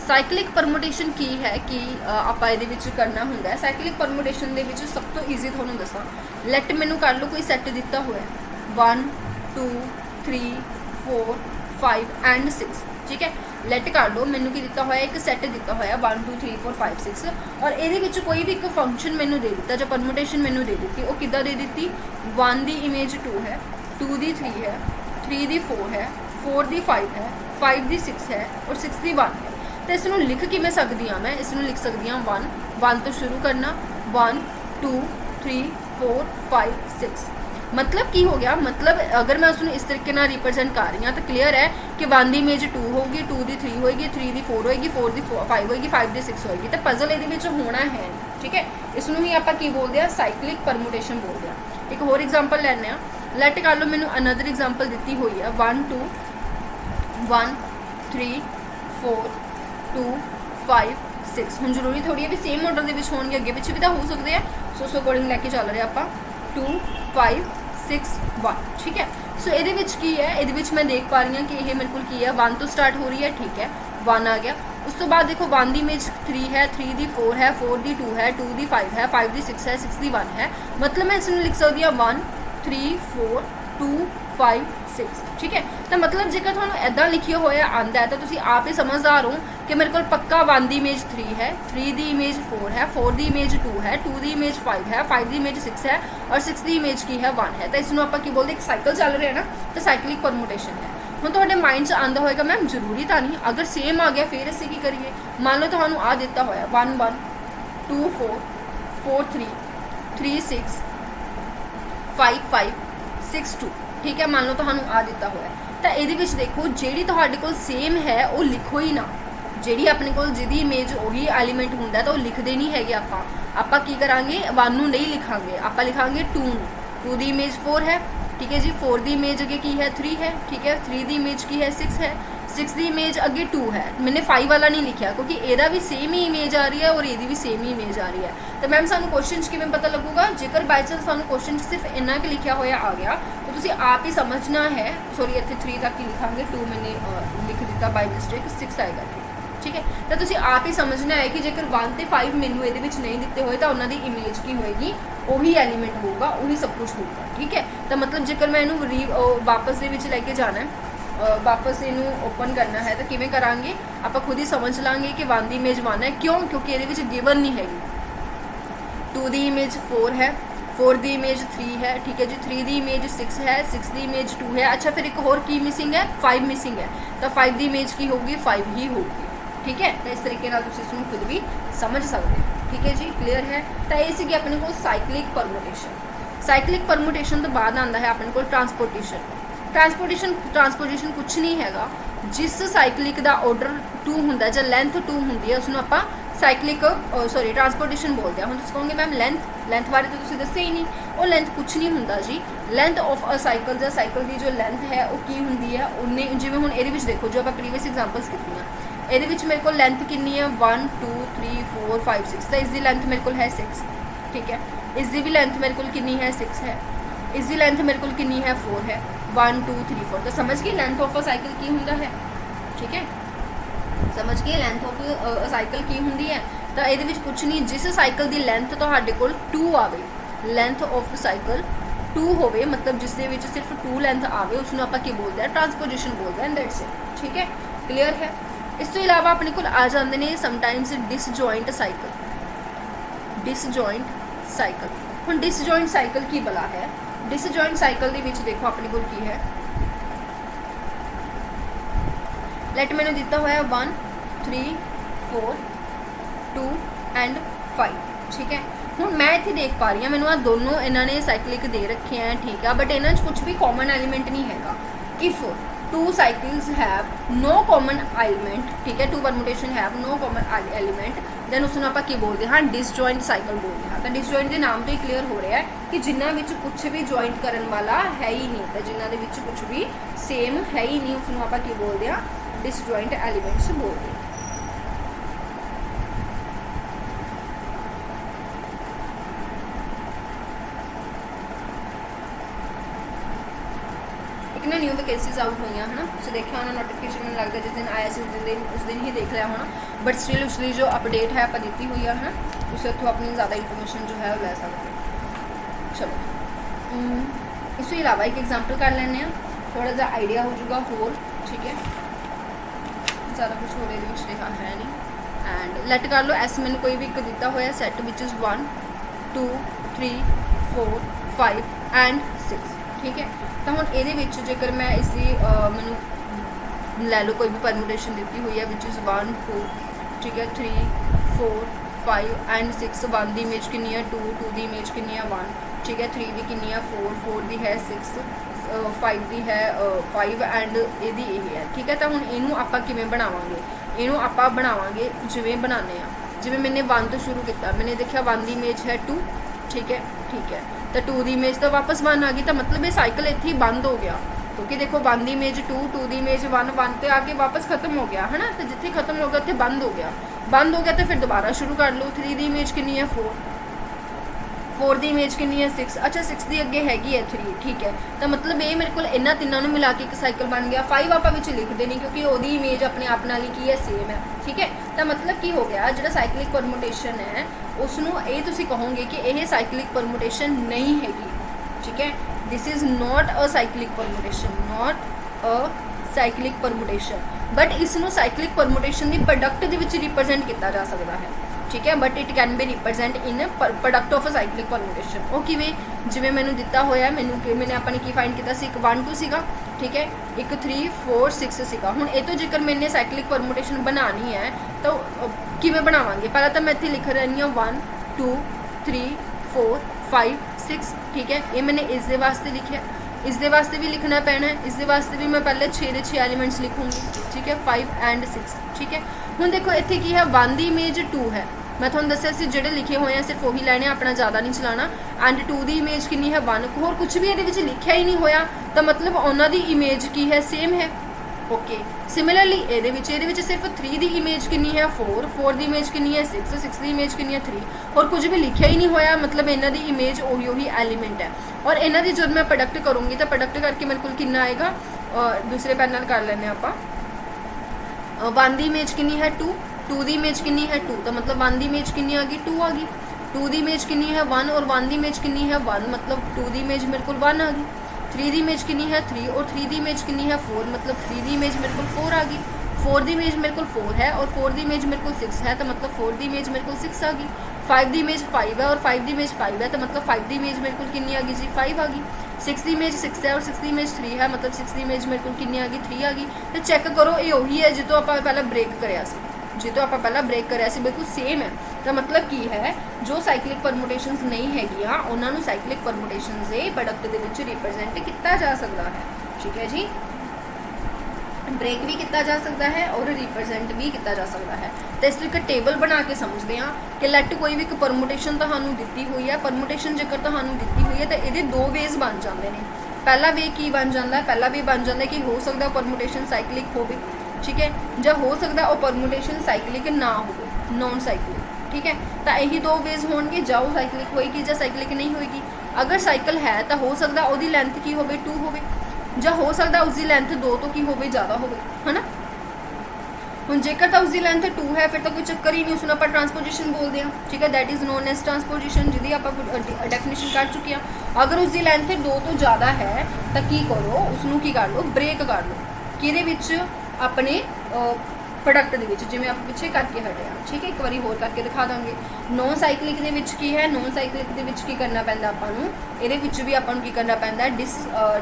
Speaker 1: Cyclic permutation की है कि आपां इहदे विच करना हुंदा है। साइक्लिक परमुटेशन दे विच सब तो ईजी तुहानूं दसां, लैट मैनू कर लो कोई सैट दिता हुआ है 1 2 3 4 5 एंड 6, ठीक है, लैट कर लो मैनू की दिता हुआ है, एक सैट दिता हुआ है 1 2 3 4 5 6 और ये कोई भी एक फंक्शन मैनू दे दिता जो परमुटेशन मैनू दे दी, वो किद्दां दे दी, 1 की इमेज 2 है, 2 की 3 है, 3 की 4 है, 4 की 5 है, 5 की 6 है और 6 की 1 है। तो इसनों लिख किवें सकदी हाँ, मैं इसनों लिख सकती हाँ 1 1 तो शुरू करना 1 2 3 4 5 6, मतलब की हो गया, मतलब अगर मैं उसको इस तरीके से रिप्रजेंट कर रही हाँ तो क्लीयर है कि 1 की इमेज 2 होगी, 2 की 3 होगी, 3 की 4 होगी, 4 की 5 होगी, 5 की 6 होगी। तो पजल ये होना है, ठीक है, इसनों ही आप की बोलते हैं साइक्लिक परमुटेशन बोलते हैं। एक होर एग्जाम्पल लैने, लैट कर लो मैनू अनदर एग्जाम्पल दी हुई है 1 2 1 3 4 2 5 6। हम जरूरी थोड़ी है भी सेम ऑर्डर के होंगे, अगे पिछे भी तो हो सकते हैं, सो उस अकॉर्डिंग लैके चल रहे आप 2 5 6 1, ठीक है। सो ये की है, ये मैं देख पा रही हूँ कि यह मेरे को की है 1 तो स्टार्ट हो रही है, ठीक है, 1 आ गया। उस तो बाद देखो 1 की इमेज 3 है, 3 की 4 है, 4 की 2 है, 2 की 5 है, 5 की 6 है, 6 की 1 है, मतलब मैं इसमें लिख सकती हूँ 1 3 4 2 5 6, ठीक है। तो मतलब जेकर तुहानू इदां लिखिया होया आंदा है तो तुसीं आप ही समझदार हो कि मेरे को पक्का 1 की इमेज 3 है, 3 की इमेज 4 है, 4 की इमेज 2 है, 2 की इमेज 5 है, 5 की इमेज 6 है और 6 की इमेज की है 1 है। तो इसनों आपां की बोलते एक साइकिल चल रहा है ना, तो साइक्लिक परमुटेशन है। ਹੁਣ ਤੁਹਾਡੇ ਮਾइंड 'ਚ ਆਂਦਾ होएगा मैम जरूरी तो नहीं, अगर सेम आ गया फिर असीं की करिए। मान लो तुहानूं आ दिता होया 1 1 2 4 4 3 3 6 5 5 6 2, ठीक है। मान लो तुहानूं आ दिता होया तो ये देखो जिहड़ी तुहाडे कोल सेम है वो लिखो ही ना, जिहड़ी अपने कोल जिहदी इमेज उही एलीमेंट हुंदा तो लिखदे नहीं हैगे। आपां की करांगे 1 नूं नहीं लिखांगे, आपां लिखांगे 2 नूं। 2 दी इमेज 4 है, ठीक है जी। 4 दी इमेज अगे की है 3 है, ठीक है। 3 दी इमेज की है 6 है, 6 दी इमेज अगे 2 है। मैंने 5 वाला नहीं लिखा क्योंकि ਇਹਦਾ भी सेम ही इमेज आ रही है और ਇਹਦੀ भी सेम ही इमेज आ रही है। तो मैम सानू क्वेश्चन च किवें पता लगूगा? जेकर बाय चांस सानू क्वेश्चन च सिर्फ इन्ना कि लिखा होया आ गया तो तुसी आप ही समझना है। सॉरी इत्थे 3 तक ही लिखांगे, 2 मैंने लिख दिता बाय मिस्टेक, 6 आएगा, ठीक है। तो तुसी आप ही समझना है कि जेकर 1 ते 5 मैनू ਇਹਦੇ ਵਿੱਚ नहीं दिते होए तो उन्हां दी इमेज की होएगी, ਉਹੀ एलीमेंट होगा, ਉਹੀ सब कुछ होगा, ठीक है। तो मतलब जेकर मैं इनू वापस दे विच लेके जाना है, वापस इनू ओपन करना है तो किवें करांगे? आप खुद ही समझ लांगे कि 1 दी इमेज 1 है, क्यों? क्योंकि ये विच गिवन नहीं हैगी। 2 दी इमेज 4 है, 4 दी इमेज 3 है, ठीक है जी। 3 दी इमेज 6 है, 6 दी इमेज 2 है। अच्छा फिर एक और की मिसिंग है? 5 मिसिंग है, तो 5 दी इमेज की होगी? 5 ही होगी, ठीक है। तो इस तरीके नाल तुसीं इसनूं खुद भी समझ सकते हो, ठीक है जी। क्लीयर है? तो ये सी अपने को साइक्लिक परमुटेशन। साइक्लिक परमुटेशन तो बाद आता है अपने को ट्रांसपोर्टेशन। ट्रांसपोर्टेशन कुछ नहीं हैगा, जिस साइक्लिक का ऑर्डर 2 हुंदा जां लेंथ 2 हुंदी है उसनूं आपां साइक्लिक सॉरी ट्रांसपोर्टेशन बोलते हैं। हुण तुसीं कहोगे मैम लेंथ बारे तो तुसीं दस्सिया ही नहीं। वो लेंथ कुछ नहीं हुंदा जी। लेंथ ऑफ अ साइकिल जां साइकिल की जो लेंथ है वो की हुंदी है, उन्हें जिवें हुण इहदे विच देखो जो आपां प्रीवियस एग्जांपल्स कीतियां, ਇਹਦੇ ਵਿੱਚ मेरे को लेंथ कितनी है 1 2 3 4 5 6, तो इसकी लेंथ मेरे को है 6, ठीक है। इसकी भी लेंथ मेरे को कितनी है 6 है, इसकी लेंथ मेरे को कितनी है 4 है, 1 2 3 4। तो समझ गए लेंथ ऑफ अ साइकिल की हुंदा है, ठीक है। समझ गए लेंथ ऑफ अ साइकिल की हुंदी है। तो ये कुछ नहीं, जिस साइकिल की लेंथ तुहाडे कोल 2 आवे, लेंथ ऑफ साइकिल 2 होवे, मतलब जिस दे विच सिर्फ 2 लेंथ आवे उसनूं आपां की बोलते हैं? ट्रांसपोजिशन बोलते हैं, दैट्स इट, ठीक है। क्लीयर है? इस तो इलावा अपने को आ जाते हैं sometimes disjoint cycle. Disjoint cycle, हुण डिसजॉइंट साइकिल की भला है? डिसजॉइंट साइकिल दे विच देखो अपने को की है, लेट मैंने दिता होया 1 3 4 2 एंड 5, ठीक है। हुण मैं इत्थे देख पा रही हूँ मैनूं आ दोनों इन्होंने साइक्लिक दे रखे हैं, ठीक है, बट इन्हां च कुछ भी कॉमन एलीमेंट नहीं हैगा। If 2 cycles have no common element, ठीक है, 2 permutation have no common element, then उसनूं आपां की बोलते हैं? डिसजॉइंट साइकिल बोलते हैं। तो डिसजॉइंट के नाम तो ही क्लीयर हो रहा है कि जिन्हां विच कुछ भी जॉइंट करन वाला है ही नहीं, तो जिन्हां दे विच कुछ भी सेम है ही नहीं उसनूं आपां की बोलते हैं? डिसजॉइंट एलीमेंट्स बोलते हैं। ना न्यू वैकेंसीज आउट हुई है ना, तुम देखा होना नोटिफिकेशन मैंने लगता है जिस दिन आया उस दिन ही देख लिया होना, बट स्टिल उसकी जो अपडेट है आप दी हुई है ना, उसे उतो अपनी ज़्यादा इन्फॉर्मेशन जो है वो लै सकते हैं। चलो इस अलावा एक एग्जाम्पल कर लें, थोड़ा जहा आइडिया हो जाएगा होर, ठीक है। ज़्यादा कुछ हो रहा है नहीं। एंड लैट कर लो एस मैंने कोई भी एक दिता हुआ सैट विच इज़ 1 2 3 4 5 एंड 6, ठीक है। तो हुण इहदे विच जेकर मैं इसकी मैनूं लै लो कोई भी परमुटेशन दी हुई है विच इज़ 1 2, ठीक है, 3 4 5 एंड 6। 1 की इमेज कितनी है 2, 2 की इमेज कितनी है 1, ठीक है। 3 की कितनी है 4, 4 की है 6, 5 की है 5 एंड यही है, ठीक है। तो हुण इनू आपां किवें बनावांगे? इनू आपां बनावांगे जिवें बनाने आ, जिवें मैंने 1 तो शुरू किया, मैंने देखा 1 की इमेज है 2, ठीक है, ठीक है। तो 2 की इमेज तो वापस 1 आ गई, तो मतलब ये साइकिल इत्थे ही बंद हो गया, क्योंकि देखो 1 की इमेज 2, 2 की इमेज 1, 1 तो आके वापस खत्म हो गया है ना। तो जिथे खत्म हो गया उत्थे बंद हो गया, बंद हो गया तो फिर दोबारा शुरू कर लो। 3 की इमेज कितनी है 4, 4 की इमेज कितनी है 6, अच्छा 6 की अगे हैगी है 3, ठीक है। तो मतलब ये मेरे को इन्हां तिन्नां नूं मिला के एक साइकिल बन गया। 5 आपां विच लिखदे नहीं क्योंकि ओदी इमेज अपने आप नाल ही की है सेम है, ठीक है। तो मतलब की हो गया जिहड़ा साइक्लिक परमुटेशन है उसनूं ये तुसीं कहोगे कि यह साइक्लिक परमुटेशन नहीं हैगी, ठीक है। This is not a cyclic permutation, not a cyclic permutation, but इसनूं साइक्लिक परमुटेशन की प्रोडक्ट दे विच रिप्रजेंट किया जा सकता है, ठीक है, but it can be represent in product of a cyclic permutation. वो किवें, जिवें मैनू दिता होया, मैंने अपने की फाइंड किया सी, एक 1 2 सीगा, ठीक है, एक 3 4 6 सीगा। हुण ये तो जेकर मैंने साइक्लिक परमुटेशन बनानी है तो किवें बनावांगे, पहला तो मैं इत्थे लिख रही हूँ 1 2 3 4 5 6, ठीक है, ये मैंने इस दे वास्ते लिखा, इस दे वास्ते भी लिखना पैना है, इस दे वास्ते भी मैं पहले 6 ਦੇ 6 एलीमेंट्स लिखूंगी, ठीक है, 5 एंड 6, ठीक है। हुण देखो इत्थे की है 1 दी इमेज 2 है, मैं तुहानूं दस्सिया सी जिहड़े लिखे हुए हैं सिर्फ वही लैने, अपना ज़्यादा नहीं चलाना। एंड 2 दी इमेज कितनी है 1, होर कुछ भी ये लिखा ही नहीं होया, तो मतलब उन्हां दी इमेज की है सेम है। ओके, सिमिलरली ये सिर्फ 3 दी इमेज कितनी है 4, 4 दी इमेज कितनी है 6, 6 दी इमेज कितनी है 3, और कुछ भी लिखा ही नहीं होया, मतलब इन्हां दी इमेज उही एलीमेंट है। और इन्हां दी जब मैं प्रोडक्ट करूँगी तो प्रोडक्ट करके मेरे को कितना आएगा, दूसरे पैन नाल कर लैंदे आपां। 1 दी इमेज कितनी है 2, 2 दी इमेज कितनी है 2, तो मतलब 1 दी इमेज कितनी आ गई 2 आ गई, 2 दी इमेज कितनी है 1 और 1 दी इमेज कितनी है 1, मतलब 2 दी इमेज मेरे को 1 आ गई। 3 दी इमेज कितनी है 3 और 3 दी इमेज कितनी है 4, मतलब 3 दी इमेज मेरे को 4 आ गई। 4 दी इमेज मेरे को 4 है और 4 दी इमेज मेरे को 6 है, तो मतलब 4 दी इमेज मेरे को 6 आ गई। 5 दी इमेज 5 है और 5 दी इमेज 5 है, तो मतलब 5 दी इमेज मेरे को कितनी आ गई जी 5 आ गई। 6 दी इमेज 6 है और 6 दी इमेज 3 है, मतलब 6 दी इमेज मेरे को कितनी आ गई 3 आ गई। तो चैक करो ये वही है जितों आप पहले ब्रेक कराया सी, जितों आप पहला ब्रेक कराया सी, बिल्कुल सेम है। तो मतलब की है जो साइक्लिक परमुटेशनस नहीं हैगियां उन्होंने साइक्लिक परमुटेशनस के प्रोडक्ट के विच रिप्रजेंट किया जा सकता है, ठीक है जी। ब्रेक भी किया जा सकता है और रिप्रजेंट भी किया जा सकता है। तो इस एक टेबल बना के समझते हैं कि लैट कोई भी एक परमुटेशन तुहानू दी हुई है, परमुटेशन जेकर तुहानू दी हुई है तो ये 2 वेज बन जाते हैं। पहला वे की बन जाता है, पहला वे बन जाता है कि हो सकता परमुटेशन साइक्लिक हो, ठीक है, जो हो सकता वो परमुटेशन साइक्लिक ना हो, नॉन साइक्लिक, ठीक है। तो यही 2 वेज होंगे, जाओ साइक्लिक होएगी या साइक्लिक नहीं होएगी। अगर साइकिल है तो हो सकता वो लेंथ की हो 2 हो, ਜਾਂ हो सकता उसकी लेंथ 2 तो की हो ज़्यादा हो, है ना। ਹੁਣ जेकर तो उसकी लेंथ 2 है फिर तो कोई चक्कर ही नहीं, उसमें आप ट्रांसपोजिशन बोलते हैं, ठीक है, that is known as transposition, जिहदी आप डेफिनेशन कर चुके हैं। अगर उसकी लेंथ 2 तो ज़्यादा है तो की करो, उसनों की कर लो, ब्रेक कर लो, कि अपने प्रोडक्ट के जिवें आप पिछे करके हटे हैं, ठीक है, एक बार होर करके दिखा देंगे। नॉन साइक्लिक के की है, नॉन साइक्लिक के की करना पैंदा आपां नूं, इहदे विच भी आपां नूं की करना पैंदा है,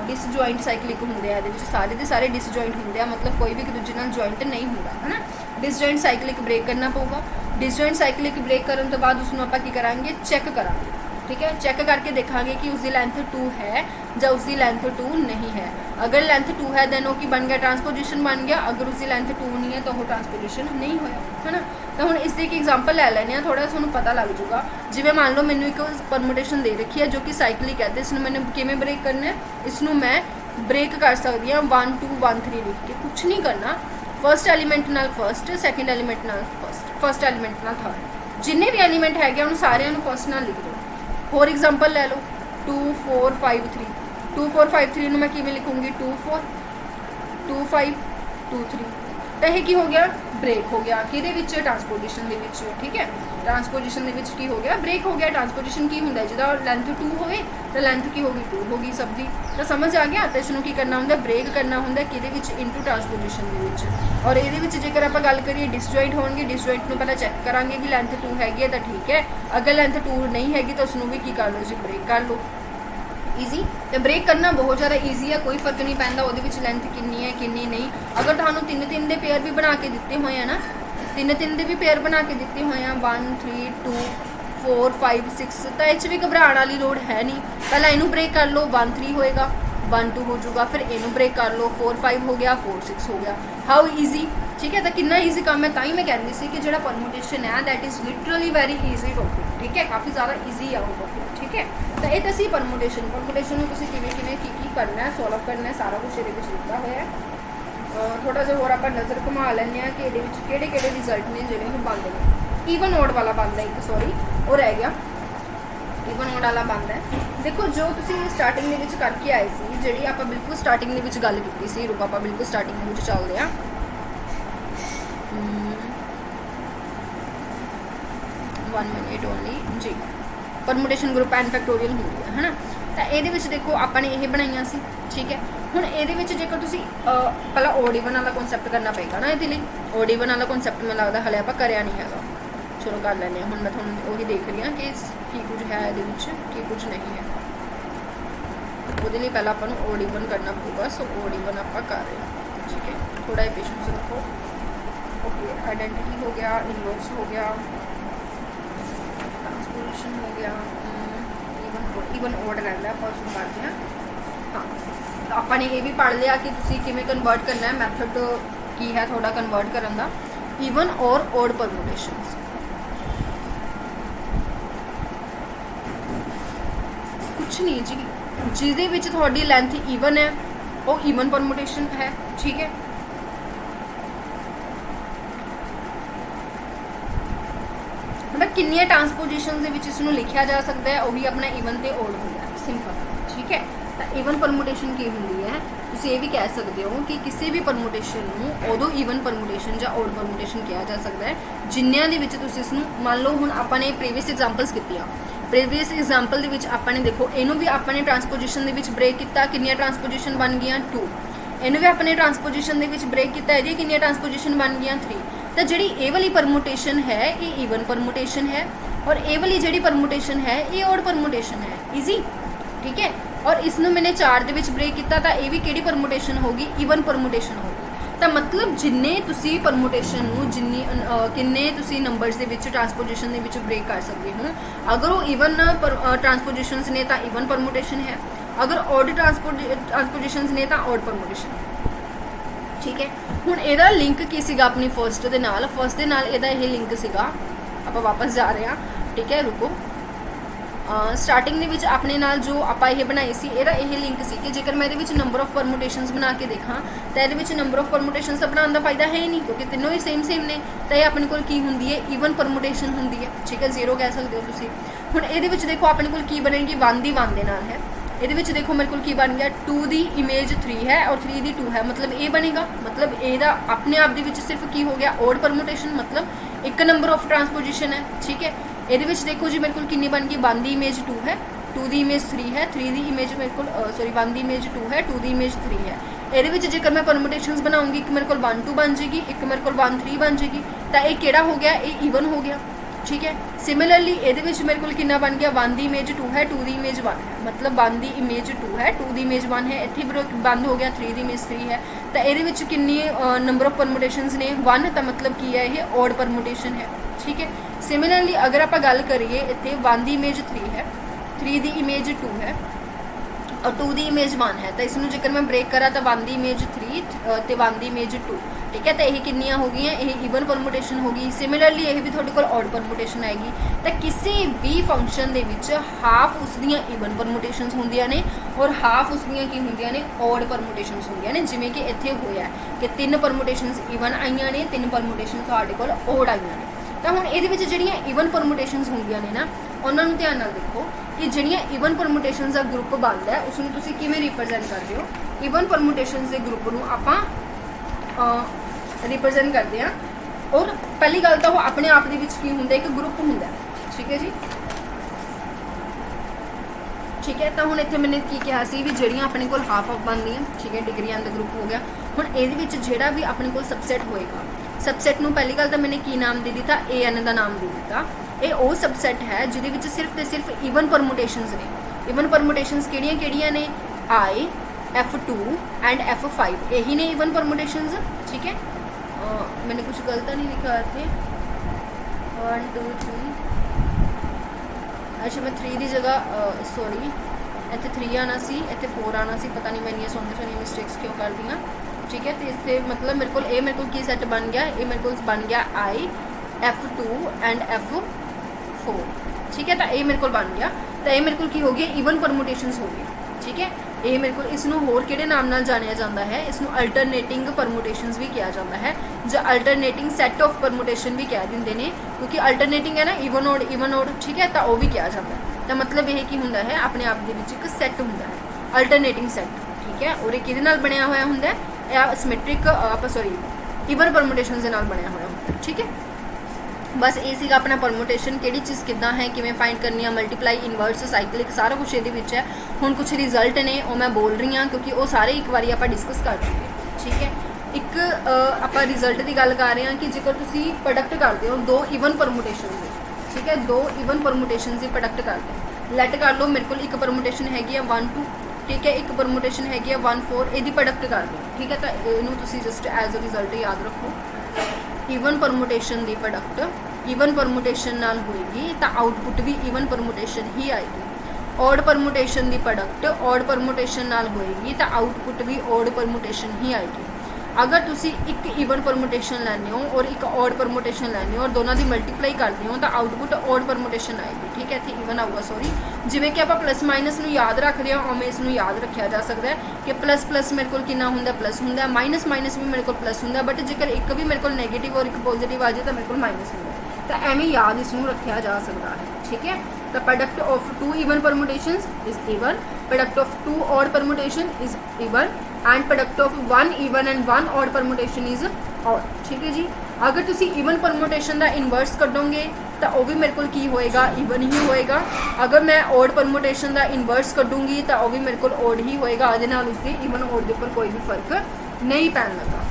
Speaker 1: डिसजॉइंट साइक्लिक होंदे आ, इहदे विच सारे दे सारे डिसजॉइंट होंदे आ, मतलब कोई भी एक दूजे नाल जॉइंट नहीं होंदा, है ना। डिसजॉइंट साइक्लिक ब्रेक करना पऊगा। डिसजॉइंट साइक्लिक ब्रेक करन तो बाद उसनूं आपां की करांगे, चैक करांगे, ठीक है, चैक करके देखांगे कि उसकी लेंथ 2 है या उसकी लेंथ 2 नहीं है। अगर लेंथ 2 है दैन वो की बन गया ट्रांसपोजिशन बन गया, अगर उसकी लेंथ 2 नहीं है तो वो ट्रांसपोजिशन नहीं होया, है ना। तो हम इसकी एक एग्जाम्पल लै लैने, थोड़ा थोड़ा पता लग जूगा। जिवें मान लो मैंने एक परमुटेशन दे रखी है जो कि साइक्लिक है, तो इसनूं मैंने किवें ब्रेक करना है, इसनूं मैं ब्रेक कर सकती हाँ 1 2 1 3 लिख के, कुछ नहीं करना। फर्स्ट एलीमेंट नाल फर्स्ट, सैकेंड एलीमेंट नाल फर्स्ट एलीमेंट नाल थर्ड, जिन्ने भी एलीमेंट है उन्होंने सारे फर्स्ट नाल लिख दो। होर एग्जाम्पल ले लो 2 4 5 3, 2 4 5 3 मैं किवें लिखूँगी 2 4 2 5 2 3, तो यह की हो गया ब्रेक हो गया कि ट्रांसपोजिशन के विच, ठीक है, ट्रांसपोजिशन के की हो गया ब्रेक हो गया। ट्रांसपोजिशन की होंगे जिदा लेंथ 2 होए तो लेंथ की होगी 2 होगी सब दी, तो समझ आ गया। तो इसनूं की करना होंगे ब्रेक करना होंगे कि इंटू ट्रांसपोजिशन के। और ये जेकर आप गल करिए डिसजॉइंट होंगे, डिसजॉइंट को पहले चैक करांगे भी लेंथ 2 हैगी तो ठीक है, अगर लेंथ 2 नहीं हैगी तो उसनूं भी की कर लो जी ब्रेक कर लो, ईजी। तो ब्रेक करना बहुत ज़्यादा ईजी है, कोई फर्क नहीं पैंदा वो लेंथ कितनी है कितनी नहीं। अगर तुहानूं 3 के पेयर भी बना के दिते हुए हैं ना, 3 के भी पेयर बना के दिते हुए हैं 1 3 2 4 5 6, तो इस भी घबराने वाली लोड़ है नहीं। पहले इनू ब्रेक कर लो 1 3 होएगा, 1 2 हो जाऊगा, फिर इनू ब्रेक कर लो 4 5 हो गया, 4 6 हो गया। हाउ ईजी, ठीक है। तो कितना ईजी काम है, ताई मैं कहती सी कि जो परमुटेशन है that is literally very easy topic, ठीक है, काफ़ी ज़्यादा ईजी है वो टॉपिक, ठीक है। तो ये तो सी परमुटेशन में तुसीं किवें की करना है, सॉल्व करना है, सारा कुछ ये दिता हुआ है। थोड़ा जिहा होर आपां नज़र घुमा लैंदे आ कि ये किहड़े रिजल्ट ने जिहड़े वो बनदे ने। ईवन ऑड वाला बनदा एक, सॉरी वो रह गया, ईवन ऑड वाला बनदा है। देखो जो तुसीं स्टार्टिंग दे विच करके आए सी, जिहड़ी आपां बिल्कुल स्टार्टिंग दे विच गल कीती सी, रुक आपां बिल्कुल स्टार्टिंग दे विच चलदे आ। 1 मिनट ओनली जी। परमुटेशन ग्रुप एन फैक्टोरियल होंदी है ना। तो ये देखो आपने ये बनाई सी, ठीक है। हुण ये जेकर तुसीं पहला ओड ईवन वाला कॉन्सैप्ट करना पेगा ना, ये ऑड ईवन वाला कॉन्सैप्ट मैं लगता हले आपां करिया नहीं हैगा, चलो कर लैंदे हुण मैं तुहानूं ओही देख रही हाँ कि की कुछ है इहदे विच की कुछ नहीं है। ਉਹਦੇ ਲਈ ਪਹਿਲਾਂ ਆਪਾਂ ਨੂੰ ਓਡ ਈਵਨ ਕਰਨਾ ਪਊਗਾ। सो ਓਡ ਈਵਨ ਆਪਾਂ कर रहे हैं, ठीक है। थोड़ा पेशेंस रखो। ओके, आइडेंटिटी हो गया, इनवर्स हो गया, ट्रांसपोजिशन हो गया, ਈਵਨ ਓਡ ਰਹਿੰਦਾ। ਆਪਾਂ ਸ਼ੁਰੂ ਕਰਦੇ ਹਾਂ। हाँ, तो आपने ये भी पढ़ लिया कि तुसीं किवें कन्वर्ट करना है, मैथड की है थोड़ा कन्वर्ट करन दा, ईवन और ओड परमुटेशंस। कुछ नहीं जी, जिहदे विच तुहाडी लेंथ ईवन है वो ईवन परमुटेशन है, ठीक है। मतलब किन्नियां ट्रांसपोजिशंस दे विच इसनूं लिखिया जा सकता है, वही अपना ईवन ते ओड होंदा है, सिंपल, ठीक है। तो ईवन परमुटेशन की होंदी है, तुसीं ये भी कह सकते हो कि किसी भी परमुटेशन नूं उदों ईवन परमुटेशन या ओड परमुटेशन कहा जा सकता है जिन्नियां दे विच तुसीं इसनूं मान लो हुण आपां ने प्रीवियस एग्जांपल्स कीतियां। प्रीवियस एग्जांपल दे विच आपां ने देखो इनू भी आपां ने ट्रांसपोजिशन दे विच ब्रेक किया, किन्नियां ट्रांसपोजिशन बन गईयां 2। इनू भी आपां ने ट्रांसपोजिशन दे विच ब्रेक किया, इहदी किन्नियां ट्रांसपोजिशन बन गईयां 3। तो जिहड़ी ए वाली परमुटेशन है ये ईवन परमुटेशन है और ए वाली जिहड़ी परमुटेशन है ये ओड परमुटेशन है। ईजी, ठीक है। और इसनूं मैंने 4 दे विच ब्रेक किया तो ये भी किहड़ी परमुटेशन होगी, ईवन परमुटेशन होगी। तो मतलब जिन्ने तुसी परमुटेशन नूं जिन्नी किन्ने तुसी नंबर्स दे विच ट्रांसपोजिशन दे विच ब्रेक कर सकते हो। अगर वो ईवन ट्रांसपोजिशंस ने तो ईवन परमुटेशन है, अगर ऑड ट्रांसपोजिशंस ने तो ऑड परमुटेशन है, ठीक है। हुण इहदा लिंक की सीगा अपनी फर्स्ट दे नाल इहदा यह लिंक सीगा। आपां वापस जा रहे हैं, ठीक है, रुको। स्टार्टिंग दे विच अपने नाल जो आपां यह बनाई सी इहदा यह लिंक सी कि जेकर मैं इहदे विच नंबर ऑफ परमुटेशंस बना के देखा तो इहदे विच नंबर ऑफ परमुटेशंस दा बनाउण दा फायदा है ही नहीं, क्योंकि तीनों ही सेम ने। तो यह अपने कोल की हुंदी है, ईवन परमुटेशन हुंदी है, ठीक है। 0 कह सकते हो तुसीं। हुण इहदे विच देखो अपने कोल की बनेगी 1 दी 1 दे नाल है। ਇਹਦੇ ਵਿੱਚ देखो मेरे को की बन गया 2 ਦੀ इमेज 3 है और 3 ਦੀ 2 है, मतलब ये बनेगा, मतलब ਇਹਦਾ अपने आप ਦੇ ਵਿੱਚ सिर्फ की हो गया ओड परमुटेशन, मतलब एक नंबर ऑफ ट्रांसपोजिशन है, ठीक है। ਇਹਦੇ ਵਿੱਚ देखो जी मेरे को कितनी बन गई 1 ਦੀ इमेज 2 है, 2 ਦੀ इमेज 3 है, 3 ਦੀ इमेज मेरे को सॉरी 1 ਦੀ इमेज 2 है, 2 ਦੀ इमेज 3 है। ਇਹਦੇ ਵਿੱਚ जेकर मैं परमुटेशंस बनाऊंगी एक मेरे को 1 2 बन जाएगी, एक मेरे को 1 3 बन जाएगी। तो ये केड़ा हो गया, ये ईवन हो गया, ठीक है। सिमिलरली ਇਹਦੇ ਵਿੱਚ मेरे को कितना बन गया 1 ਦੀ इमेज 2 है, 2 ਦੀ इमेज 1 है, मतलब 1 ਦੀ इमेज 2 है, 2 ਦੀ इमेज 1 है। ਇੱਥੇ बंद हो गया 3 ਦੀ इमेज 3 है। तो ਇਹਦੇ ਵਿੱਚ किन्नी नंबर ऑफ परमुटेशंस ने 1, तो मतलब की है ये ऑड परमुटेशन है, ठीक है। सिमिलरली अगर आप गल करिए इतने 1 ਦੀ इमेज 3 है, 3 ਦੀ इमेज 2 है और 2 ਦੀ इमेज 1 है। तो इसमें जेकर मैं ब्रेक करा तो 1 ਦੀ इमेज 3 तो 1 ਦੀ इमेज 2, ठीक है। तो यही किन्नियां हो गई, यही ईवन परमुटेशन होगी। सिमिलरली यही भी थोड़े कोल ऑड परमुटेशन आएगी। तो किसी भी फंक्शन दे विच हाफ उसदियां ईवन परमुटेशंस होंदियां ने और हाफ उसदियां की होंदियां ने ऑड परमुटेशंस होंदियां ने, जिवें कि इत्थे होया कि 3 परमुटेशंस ईवन आईयां ने, 3 परमुटेशंस साडे कोल ऑड आईयां ने। तो हुण इहदे विच जिहड़ियां ईवन परमुटेशंस होंदियां ने ना उन्हां नूं ध्यान नाल देखो कि जिहड़ियां ईवन परमुटेशंस दा ग्रुप बनदा है उसनूं तुसीं किवें रिप्रेजेंट करदे हो। ईवन परमुटेशंस दे ग्रुप नूं आपां रिप्रेजेंट करते हैं। और पहली गल तो वो अपने आप दे विच की हुंदा एक ग्रुप हुंदा, ठीक है जी, ठीक है। तो हुण इत्थे मैंने की कहा सी भी जिहड़ियां अपने कोल हाफ ऑफ बनदियां, ठीक है, डिग्रियां दा ग्रुप हो गया। हुण इहदे विच जिहड़ा भी अपने कोल सबसैट होएगा, सबसैट नूं पहली गल तो मैंने की नाम दे दिता, AN का नाम दे दिता। ये वो सबसैट है जिहदे विच सिर्फ ते सिर्फ ईवन परमुटेशंस ने। ईवन परमुटेशंस किहड़ियां ने, I F2 एंड F5 यही ने ईवन परमुटेशंस, ठीक है। मैंने कुछ गलत नहीं लिखा थे, 1 2 3, अच्छा मैं 3 की जगह सॉरी इतने 3 आना सी, इतने 4 आना सी, पता नहीं मैं इन्नी सोहनी मिस्टेक्स क्यों कर दी, ठीक है। तो इससे मतलब मेरे को की सैट बन गया, ये मेरे को बन गया I F2 एंड F4, ठीक है। तो ये मेरे को बन गया, तो ये मेरे को की हो गया ईवन परमुटेशंस हो गई, ठीक है। ये मेरे को इसनों होर किहड़े नाम नाल जानिया जाता है, इसनों अल्टरनेटिंग परमुटेशंस भी किया जाता है, जो अल्टरनेटिंग सैट ऑफ परमुटेशन भी कह देंगे ने, क्योंकि अल्टरनेटिंग है ना ईवन ओड, ठीक है। तो वह भी किया जाता है। तो मतलब यह की हुंदा है अपने आप दे विच एक सैट हुंदा है, अल्टरनेटिंग सैट, ठीक है। और ये किहदे नाल बनिया होया हुंदा है, सिमेट्रिक सॉरी ईवन परमुटेशंस दे नाल बनिया होया हुंदा है, ठीक है। बस ये सीगा अपना परमुटेशन किहड़ी चीज़ किद्दां है, किवें फाइंड करनी है, मल्टीप्लाई, इनवर्स, साइक्लिक, सारा कुछ ये विच है। हुण कुछ रिजल्ट ने वो मैं बोल रही हाँ क्योंकि वो सारे एक बारी आपां डिस्कस कर चुके, ठीक है। ਇੱਕ ਆਪਾਂ ਰਿਜ਼ਲਟ ਦੀ ਗੱਲ ਕਰ ਰਹੇ ਹਾਂ ਕਿ ਜੇਕਰ ਤੁਸੀਂ ਪ੍ਰੋਡਕਟ ਕਰਦੇ ਹੋ ਦੋ ਈਵਨ ਪਰਮੂਟੇਸ਼ਨ ਦੇ, ਠੀਕ ਹੈ, ਦੋ ਈਵਨ ਪਰਮੂਟੇਸ਼ਨ ਦੀ ਪ੍ਰੋਡਕਟ ਕਰਦੇ ਹੋ। ਲੈਟ ਕਰ ਲਓ ਮੇਰੇ ਕੋਲ ਇੱਕ ਪਰਮੂਟੇਸ਼ਨ ਹੈਗੀ ਆ 1 2, ਠੀਕ ਹੈ, ਇੱਕ ਪਰਮੂਟੇਸ਼ਨ ਹੈਗੀ ਆ 1 4, ਇਹਦੀ ਪ੍ਰੋਡਕਟ ਕਰ ਦਿਓ, ਠੀਕ ਹੈ। ਤਾਂ ਇਹਨੂੰ ਤੁਸੀਂ ਜਸਟ ਐਜ਼ ਅ ਰਿਜ਼ਲਟ ਯਾਦ ਰੱਖੋ, ਈਵਨ ਪਰਮੂਟੇਸ਼ਨ ਦੀ ਪ੍ਰੋਡਕਟ ਈਵਨ ਪਰਮੂਟੇਸ਼ਨ ਨਾਲ ਹੋਏਗੀ ਤਾਂ ਆਊਟਪੁੱਟ ਵੀ ਈਵਨ ਪਰਮੂਟੇਸ਼ਨ ਹੀ ਆਏਗੀ। ਔਡ ਪਰਮੂਟੇਸ਼ਨ ਦੀ ਪ੍ਰੋਡਕਟ ਔਡ ਪਰਮੂਟੇਸ਼ਨ ਨਾਲ ਹੋਏਗੀ ਤਾਂ ਆਊਟਪੁੱਟ ਵੀ ਔਡ ਪਰਮੂਟੇਸ਼ਨ ਹੀ ਆਏਗੀ। ਅਗਰ ਤੁਸੀਂ ਇੱਕ ਈਵਨ ਪਰਮੂਟੇਸ਼ਨ ਲੈਂਦੇ ਹੋ ਔਰ ਇੱਕ ਔਡ ਪਰਮੂਟੇਸ਼ਨ ਲੈਂਦੇ ਹੋ ਔਰ ਦੋਨਾਂ ਦੀ ਮਲਟੀਪਲਾਈ ਕਰਦੇ ਹੋ ਤਾਂ ਆਊਟਪੁੱਟ ਔਡ ਪਰਮੂਟੇਸ਼ਨ ਆਏਗੀ, ਠੀਕ ਹੈ। ਇੱਥੇ ਈਵਨ ਆਊਗਾ, ਸੌਰੀ। ਜਿਵੇਂ ਕਿ ਆਪਾਂ ਪਲੱਸ ਮਾਈਨਸ ਨੂੰ ਯਾਦ ਰੱਖਦੇ ਹਾਂ ਉਵੇਂ ਇਸ ਨੂੰ ਯਾਦ ਰੱਖਿਆ ਜਾ ਸਕਦਾ ਹੈ ਕਿ ਪਲੱਸ ਪਲੱਸ ਮੇਰੇ ਕੋਲ ਕਿੰਨਾ ਹੁੰਦਾ, ਪਲੱਸ ਹੁੰਦਾ, ਮਾਈਨਸ ਮਾਈਨਸ ਵੀ ਮੇਰੇ ਕੋਲ ਪਲੱਸ ਹੁੰਦਾ, ਬਟ ਜੇਕਰ ਇੱਕ ਵੀ ਮੇਰੇ ਕੋਲ ਨੈਗੇਟਿਵ ਔਰ ਇੱਕ ਪੋਜ਼ੀਟਿਵ ਆ ਜਾਏ ਤਾਂ ਮੇਰੇ ਕੋਲ ਮਾਈਨਸ ਹੁੰਦਾ। ਤਾਂ ਐਵੇਂ ਯਾਦ ਇਸ ਨੂੰ ਰੱਖਿਆ ਜਾ ਸਕਦਾ ਹੈ, ਠੀਕ ਹੈ। The product of two even permutations is even, product of two odd permutation is even, and product of one even and one odd permutation is odd, ठीक है जी। अगर तुसी even permutation का inverse कढोगे तो वो भी मेरे को की होएगा, even ही होएगा। अगर मैं odd permutation का inverse कढूंगी तो वो भी मेरे को odd ही होएगा, आदे नाल उसदी even odd के ऊपर कोई भी फर्क नहीं पैन लगा,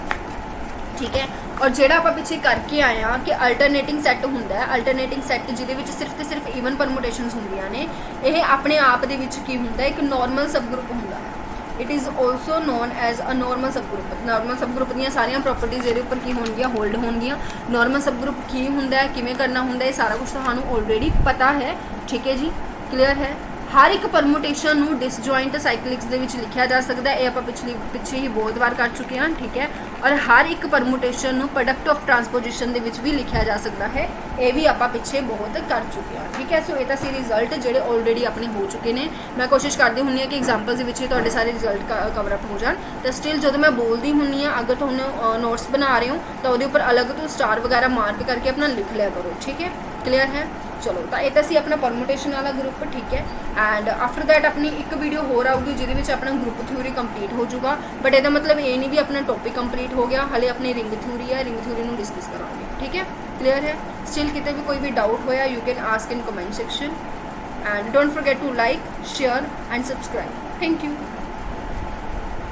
Speaker 1: ठीक है। और ਜਿਹੜਾ ਆਪਾਂ ਪਿੱਛੇ ਕਰਕੇ ਆਏ ਆ ਕਿ ਅਲਟਰਨੇਟਿੰਗ ਸੈੱਟ ਹੁੰਦਾ ਹੈ, ਅਲਟਰਨੇਟਿੰਗ ਸੈੱਟ ਜਿਹਦੇ ਵਿੱਚ ਸਿਰਫ ਤੇ ਸਿਰਫ ਈਵਨ ਪਰਮੂਟੇਸ਼ਨਸ ਹੁੰਦੀਆਂ ਨੇ, ਇਹ ਆਪਣੇ ਆਪ ਦੇ ਵਿੱਚ ਕੀ ਹੁੰਦਾ, ਇੱਕ ਨਾਰਮਲ ਸਬ ਗਰੁੱਪ ਹੁੰਦਾ ਹੈ। It is also known as a normal subgroup. Normal subgroup ਦੀਆਂ ਸਾਰੀਆਂ ਪ੍ਰੋਪਰਟੀਜ਼ ਇਹਦੇ ਉੱਪਰ ਕੀ ਹੋਣਗੀਆਂ, ਹੋਲਡ ਹੋਣਗੀਆਂ। ਨਾਰਮਲ ਸਬ ਗਰੁੱਪ ਕੀ ਹੁੰਦਾ ਹੈ, ਕਿਵੇਂ ਕਰਨਾ ਹੁੰਦਾ, ਇਹ ਸਾਰਾ ਕੁਝ ਤੁਹਾਨੂੰ ਆਲਰੇਡੀ ਪਤਾ ਹੈ, ਠੀਕ ਹੈ ਜੀ, ਕਲੀਅਰ ਹੈ। ਹਰ ਇੱਕ ਪਰਮੂਟੇਸ਼ਨ ਨੂੰ ਡਿਸਜੁਆਇੰਟ ਸਾਈਕਲਿਕਸ ਦੇ ਵਿੱਚ ਲਿਖਿਆ ਜਾ ਸਕਦਾ ਹੈ, ਇਹ ਆਪਾਂ ਪਿੱਛੇ ਹੀ ਬਹੁਤ ਵਾਰ ਕਰ ਚੁੱਕੇ ਹਾਂ, ਠੀਕ ਹੈ। ਔਰ ਹਰ ਇੱਕ ਪਰਮੂਟੇਸ਼ਨ ਨੂੰ ਪ੍ਰੋਡਕਟ ਆਫ ਟਰਾਂਸਪੋਜੀਸ਼ਨ ਦੇ ਵਿੱਚ ਵੀ ਲਿਖਿਆ ਜਾ ਸਕਦਾ ਹੈ, ਇਹ ਵੀ ਆਪਾਂ ਪਿੱਛੇ ਬਹੁਤ ਕਰ ਚੁੱਕੇ ਹਾਂ, ਠੀਕ ਹੈ। ਸੋ ਇਹ ਤਾਂ ਸੀ ਰਿਜ਼ਲਟ ਜਿਹੜੇ ਆਲਰੇਡੀ ਆਪਣੇ ਹੋ ਚੁੱਕੇ ਨੇ। ਮੈਂ ਕੋਸ਼ਿਸ਼ ਕਰਦੀ ਹੁੰਦੀ ਹਾਂ ਕਿ ਐਗਜ਼ਾਮਪਲਸ ਦੇ ਵਿੱਚ ਹੀ ਤੁਹਾਡੇ ਸਾਰੇ ਰਿਜ਼ਲਟ ਕਵਰ ਅਪ ਹੋ ਜਾਣ। ਤਾਂ ਸਟਿਲ ਜਦੋਂ ਮੈਂ ਬੋਲਦੀ ਹੁੰਦੀ ਹਾਂ, ਅਗਰ ਤੁਹਾਨੂੰ ਨੋਟਸ ਬਣਾ ਰਹੇ ਹੋ ਤਾਂ ਉਹਦੇ ਉੱਪਰ ਅਲੱਗ ਤੋਂ ਸਟਾਰ ਵਗੈਰਾ ਮਾਰਕ ਕਰਕੇ ਆਪਣਾ ਲਿਖ ਲਿਆ ਕਰੋ, ਠੀਕ ਹੈ, ਕਲੀਅਰ ਹੈ। ਚਲੋ ਤਾਂ ਇਹ ਤਾਂ ਸੀ ਆਪਣਾ ਪਰਮੂਟੇਸ਼ਨ ਵਾਲਾ ਗਰੁੱਪ, ਠੀਕ ਹੈ। ਐਂਡ ਆਫਟਰ ਦੈਟ ਆਪਣੀ ਇੱਕ ਵੀਡੀਓ ਹੋਰ ਆਊਗੀ ਜਿਹਦੇ ਵਿੱਚ ਆਪਣਾ ਗਰੁੱਪ ਥਿਊਰੀ ਕੰਪਲੀਟ ਹੋ ਜਾਊਗਾ, ਬਟ ਇਹਦਾ ਮਤਲਬ ਇਹ ਨਹੀਂ ਵੀ ਆਪਣਾ ਟੌਪਿਕ ਕੰਪਲੀਟ ਹੋ ਗਿਆ, ਹਲੇ ਆਪਣੀ ਰਿੰਗ ਥਿਊਰੀ ਹੈ, ਰਿੰਗ ਥਿਊਰੀ ਨੂੰ ਡਿਸਕਸ ਕਰਾਂਗੇ, ਠੀਕ ਹੈ, ਕਲੀਅਰ ਹੈ। ਸਟਿਲ ਕਿਤੇ ਵੀ ਕੋਈ ਵੀ ਡਾਊਟ ਹੋਇਆ you can ask in comment section, and don't forget to like, share and subscribe. Thank you.